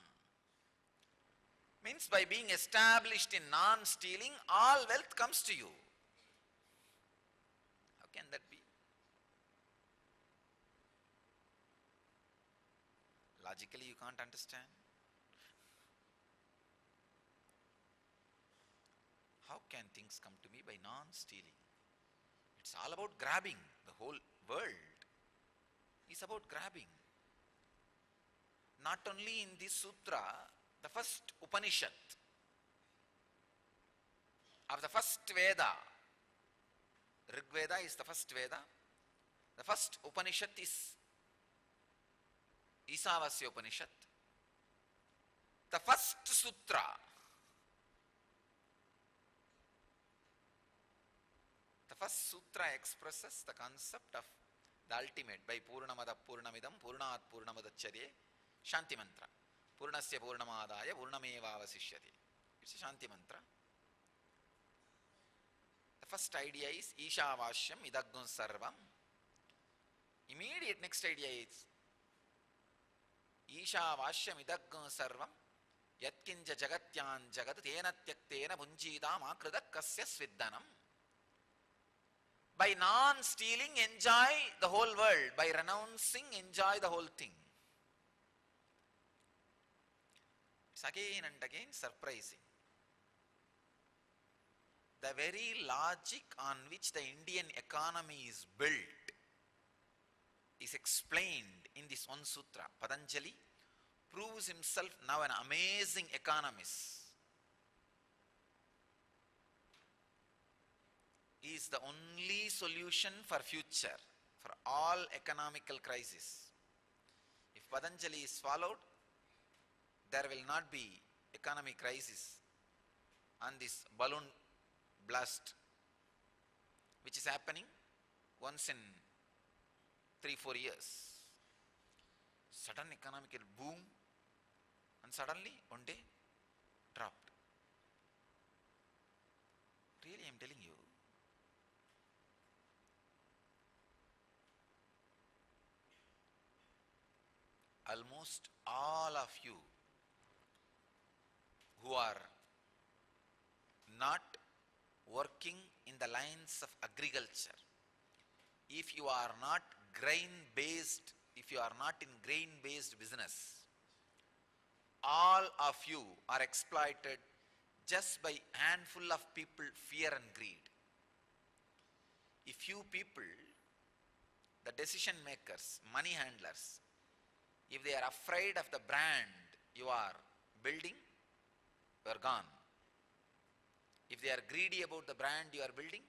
means by being established in non-stealing, all wealth comes to you. How can that be? Logically you can't understand. How can things come to me by non-stealing? It's all about grabbing. The whole world is about grabbing. Not only in this sutra, the first Upanishad of the first Veda, Rig Veda is the first Veda. The first Upanishad is Isavasya Upanishad. The first sutra, expresses the concept of the ultimate by Purnamada Purnamidam Purnat Purnamadacharye Shanti Mantra. Purnasya Purnamadaya Purnameva Avasishyate. It's a Shanti Mantra. The first idea is Ishavashyam Idaggun Sarvam. Immediate next idea is Ishavashyam Idaggun Sarvam Yatkinja Jagatyan Jagat Tena Tyaktena Bunjidam Akrida Kasya Sviddanam. By non-stealing, enjoy the whole world. By renouncing, enjoy the whole thing. It's again and again surprising. The very logic on which the Indian economy is built is explained in this one sutra. Patanjali proves himself now an amazing economist. He is the only solution for future, for all economical crises. If Patanjali is followed, there will not be economic crisis on this balloon blast, which is happening once in 3-4 years. Sudden economical boom, and suddenly one day dropped. Really, I am telling you, almost all of you who are not working in the lines of agriculture, if you are not grain-based, if you are not in grain-based business, all of you are exploited just by handful of people, fear and greed. If you people, the decision makers, money handlers, if they are afraid of the brand you are building, you are gone. If they are greedy about the brand you are building,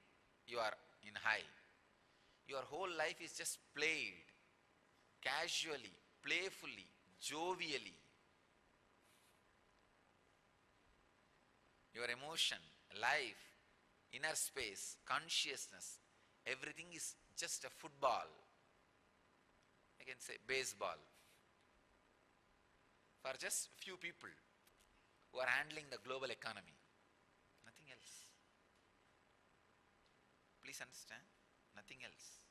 you are in high. Your whole life is just played, casually, playfully, jovially. Your emotion, life, inner space, consciousness, everything is just a football. I can say baseball. For just few people who are handling the global economy. Nothing else. Please understand, nothing else.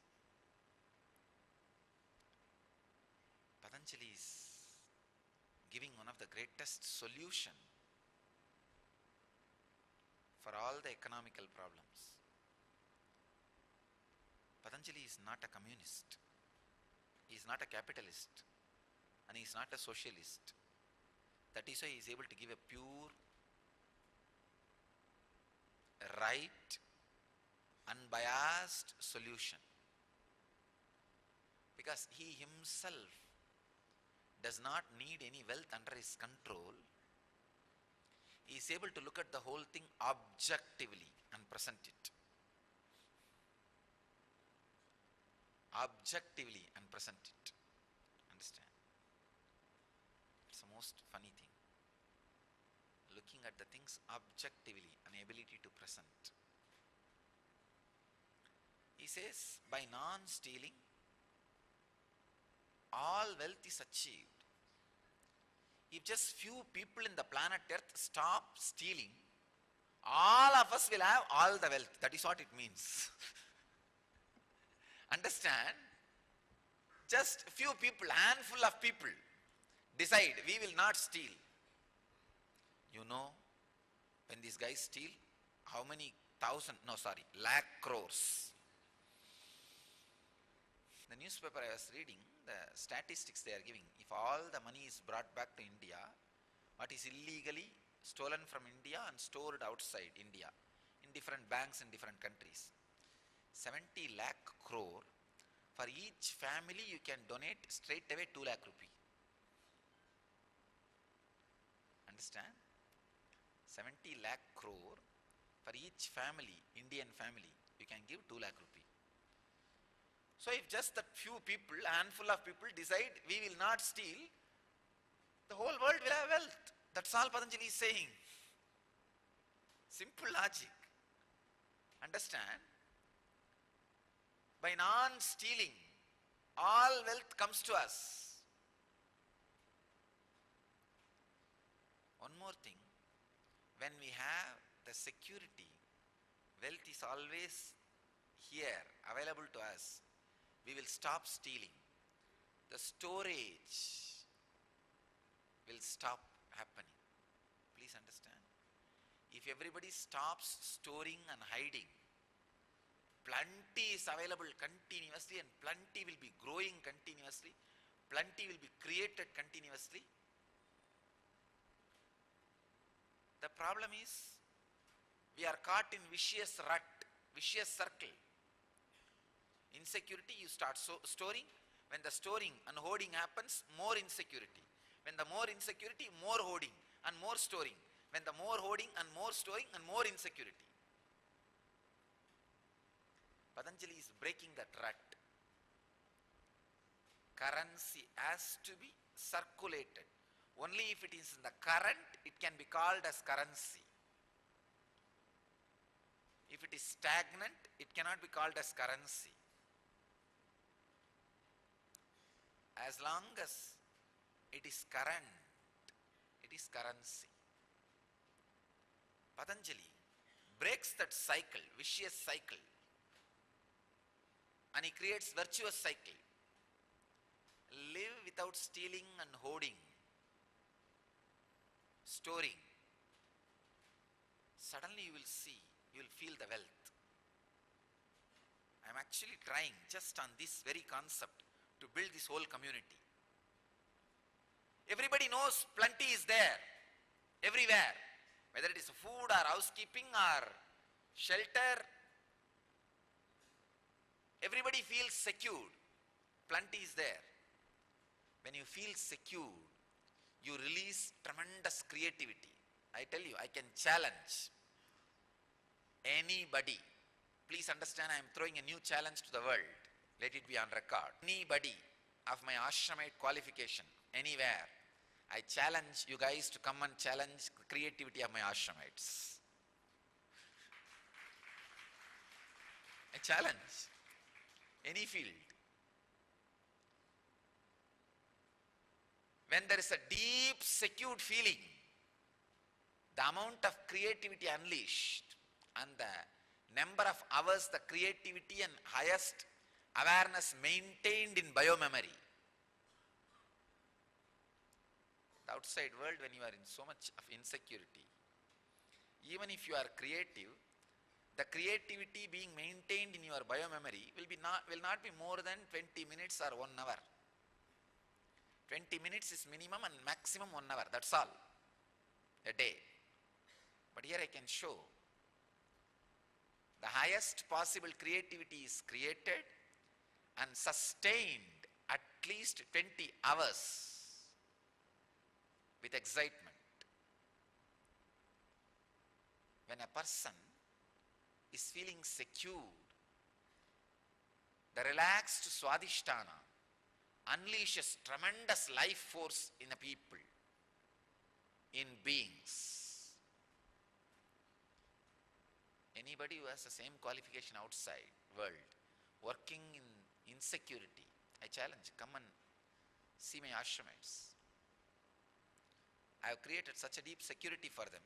Patanjali is giving one of the greatest solution for all the economical problems. Patanjali is not a communist. He is not a capitalist. And he is not a socialist. That is why he is able to give a pure, right, unbiased solution. Because he himself does not need any wealth under his control. He is able to look at the whole thing objectively and present it. objectively and present it. Understand? It's the most funny thing. Looking at the things objectively, an ability to present. He says, by non-stealing, all wealth is achieved. If just few people in the planet Earth stop stealing, all of us will have all the wealth. That is what it means. Understand? Just few people, handful of people decide we will not steal. You know, when these guys steal, how many lakh crores. The newspaper I was reading, the statistics they are giving, if all the money is brought back to India, what is illegally stolen from India and stored outside India in different banks in different countries, 70 lakh crore, for each family you can donate straight away 2 lakh rupee. Understand? 70 lakh crore for each family, Indian family, you can give 2 lakh rupee. So if just that few people, handful of people decide we will not steal, the whole world will have wealth. That's all Patanjali is saying. Simple logic. Understand? By non-stealing, all wealth comes to us. One more thing, when we have the security, wealth is always here, available to us, we will stop stealing. The storage will stop happening. Please understand. If everybody stops storing and hiding, plenty is available continuously and plenty will be growing continuously, plenty will be created continuously. The problem is, we are caught in vicious rut, vicious circle. Insecurity, you start storing. When the storing and hoarding happens, more insecurity. When the more insecurity, more hoarding and more storing. When the more hoarding and more storing and more insecurity. Patanjali is breaking that rut. Currency has to be circulated. Only if it is in the current, it can be called as currency. If it is stagnant, it cannot be called as currency. As long as it is current, it is currency. Patanjali breaks that cycle, vicious cycle, and he creates virtuous cycle. Live without stealing and hoarding, storing. Suddenly you will see, you will feel the wealth. I am actually trying just on this very concept to build this whole community. Everybody knows plenty is there, everywhere. Whether it is food or housekeeping or shelter, everybody feels secured. Plenty is there. When you feel secured, you release tremendous creativity. I tell you, I can challenge anybody. Please understand, I am throwing a new challenge to the world. Let it be on record. Anybody of my ashramite qualification, anywhere, I challenge you guys to come and challenge the creativity of my ashramites. A challenge. Any field. When there is a deep, secured feeling, the amount of creativity unleashed and the number of hours the creativity and highest awareness maintained in biomemory. The outside world, when you are in so much of insecurity, even if you are creative, the creativity being maintained in your biomemory will not be more than 20 minutes or 1 hour. 20 minutes is minimum and maximum 1 hour, that's all, a day. But here I can show the highest possible creativity is created and sustained at least 20 hours with excitement. When a person is feeling secured, The relaxed swadhisthana unleashes tremendous life force in the people, in beings. Anybody who has the same qualification outside world, working in insecurity, I challenge, come and see my ashramites. I have created such a deep security for them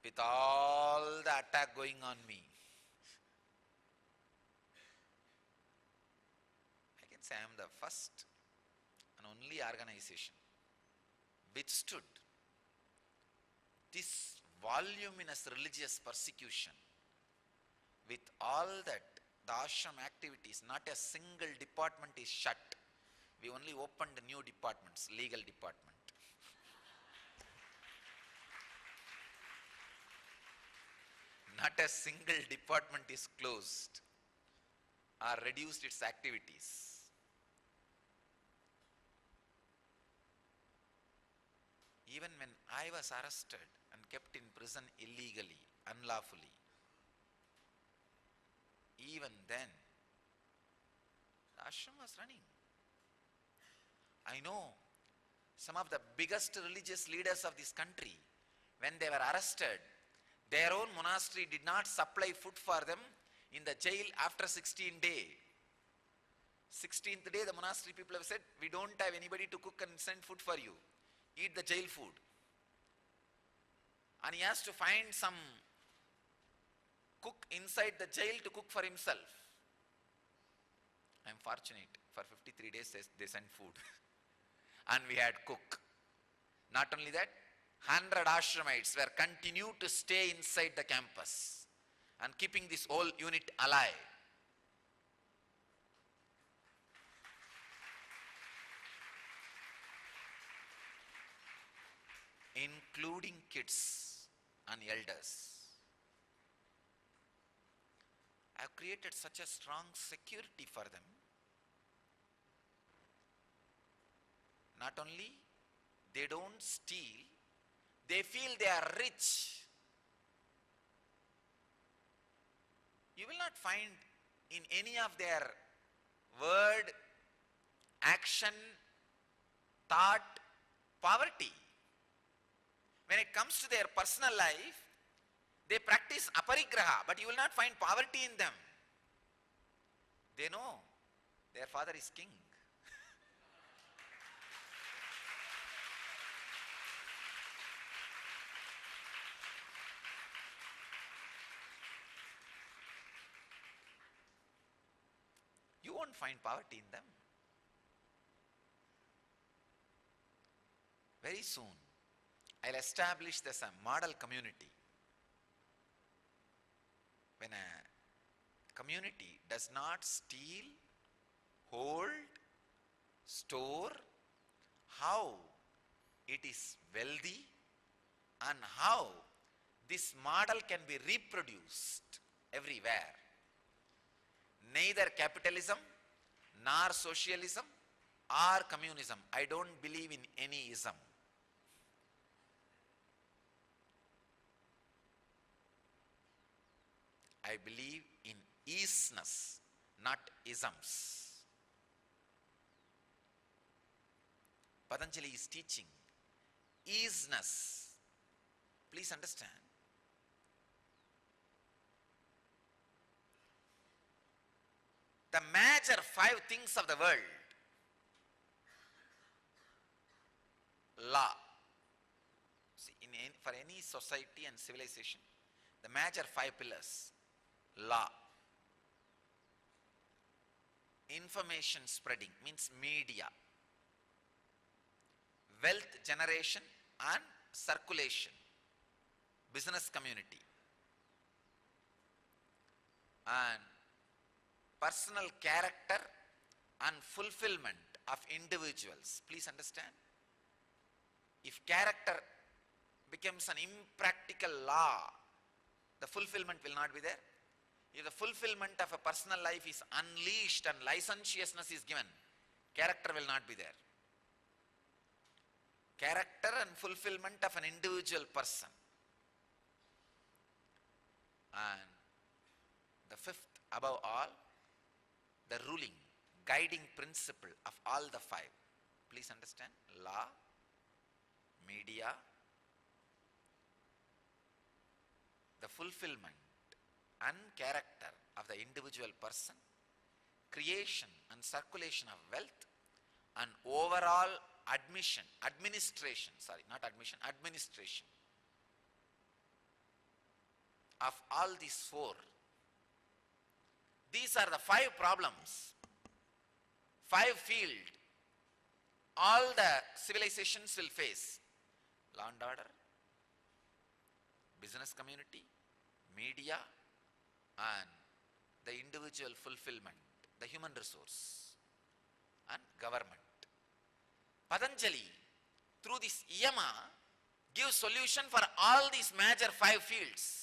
with all the attack going on me. I can say I am the first and only organization withstood this voluminous religious persecution with all that the ashram activities. Not a single department is shut. We only opened new departments, legal department. Not a single department is closed or reduced its activities. Even when I was arrested and kept in prison illegally, unlawfully, even then, the ashram was running. I know some of the biggest religious leaders of this country, when they were arrested, their own monastery did not supply food for them in the jail after 16 days. 16th day, the monastery people have said, we don't have anybody to cook and send food for you. Eat the jail food. And he has to find some cook inside the jail to cook for himself. I am fortunate. For 53 days they sent food. And we had cook. Not only that, 100 ashramites were continued to stay inside the campus and keeping this whole unit alive. Including kids and elders. I have created such a strong security for them. Not only they don't steal, they feel they are rich. You will not find in any of their word, action, thought, poverty. When it comes to their personal life, they practice aparigraha, but you will not find poverty in them. They know their father is king. You won't find poverty in them. Very soon, I'll establish this a model community. When a community does not steal, hold, store, how it is wealthy and how this model can be reproduced everywhere. Neither capitalism nor socialism or communism. I don't believe in any ism. I believe in isness, not isms. Patanjali is teaching isness. Please understand. The major 5 things of the world: law. See, for any society and civilization, the major 5 pillars: law, information spreading, means media, wealth generation and circulation, business community, and personal character and fulfillment of individuals. Please understand, if character becomes an impractical law, the fulfillment will not be there. If the fulfillment of a personal life is unleashed and licentiousness is given, character will not be there. Character and fulfillment of an individual person. And the 5th, above all, the ruling, guiding principle of all the five. Please understand, law, media, the fulfillment and character of the individual person, creation and circulation of wealth, and overall administration of all these four. These are the five problems, five field all the civilizations will face: law and order, business community, media, and the individual fulfillment, the human resource, and government. Patanjali, through this yama, gives solution for all these major five fields.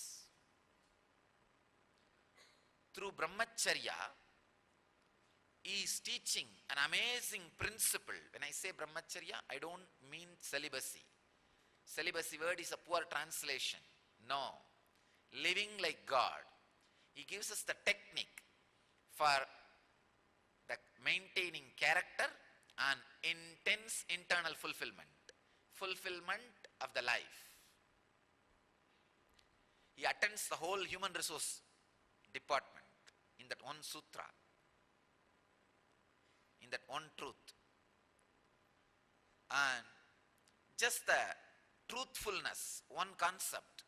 Through brahmacharya, he is teaching an amazing principle. When I say brahmacharya, I don't mean celibacy. Celibacy word is a poor translation. No. Living like God. He gives us the technique for the maintaining character and intense internal fulfillment. Fulfillment of the life. He attends the whole human resource department in that one sutra, in that one truth. And just the truthfulness, one concept,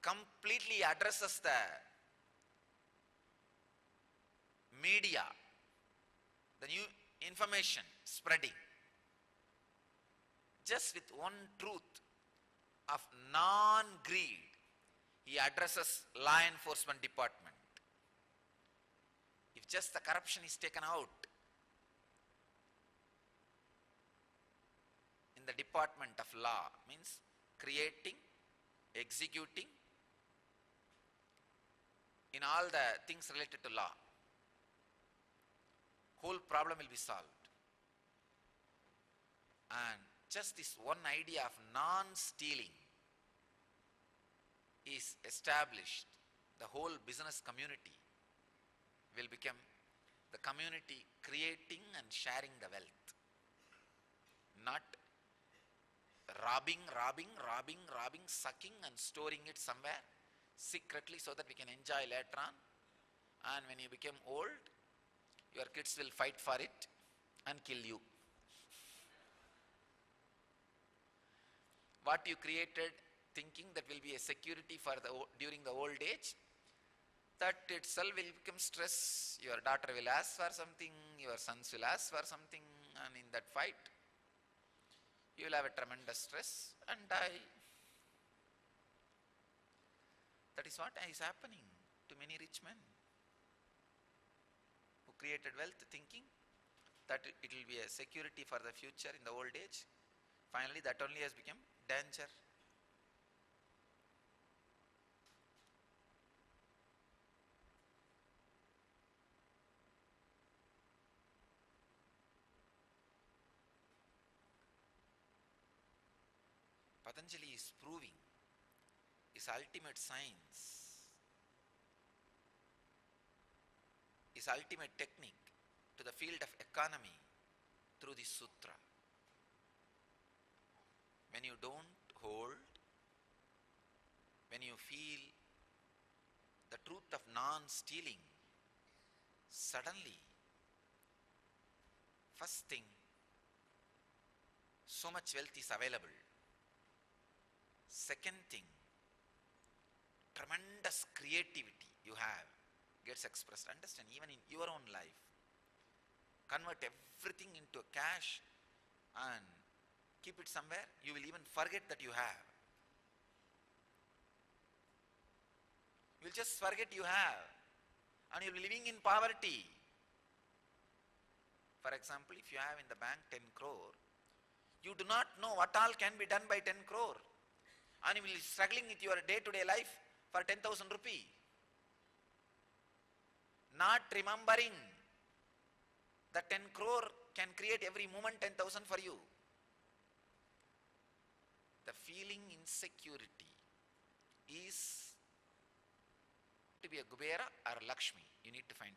completely addresses the media, the new information spreading. Just with one truth of non-greed, he addresses law enforcement department. If just the corruption is taken out in the department of law, means creating, executing, in all the things related to law, whole problem will be solved. And just this one idea of non-stealing is established, the whole business community will become the community creating and sharing the wealth, not robbing, sucking and storing it somewhere secretly so that we can enjoy later on. And when you become old, your kids will fight for it and kill you. What you created thinking that will be a security for during the old age, that itself will become stress. Your daughter will ask for something, your sons will ask for something, and in that fight, you will have a tremendous stress and die. That is what is happening to many rich men who created wealth thinking that it will be a security for the future in the old age. Finally, that only has become danger. Patanjali is proving his ultimate science, his ultimate technique to the field of economy through this sutra. When you don't hold, when you feel the truth of non-stealing, suddenly, first thing, so much wealth is available. Second thing, tremendous creativity you have gets expressed. Understand, even in your own life, convert everything into cash and keep it somewhere, you will even forget that you have. You will just forget you have, and you will be living in poverty. For example, if you have in the bank 10 crore, you do not know what all can be done by 10 crore. And you will be struggling with your day-to-day life for 10,000 rupee. Not remembering that 10 crore can create every moment 10,000 for you. The feeling insecurity is to be a Kubera or Lakshmi. You need to find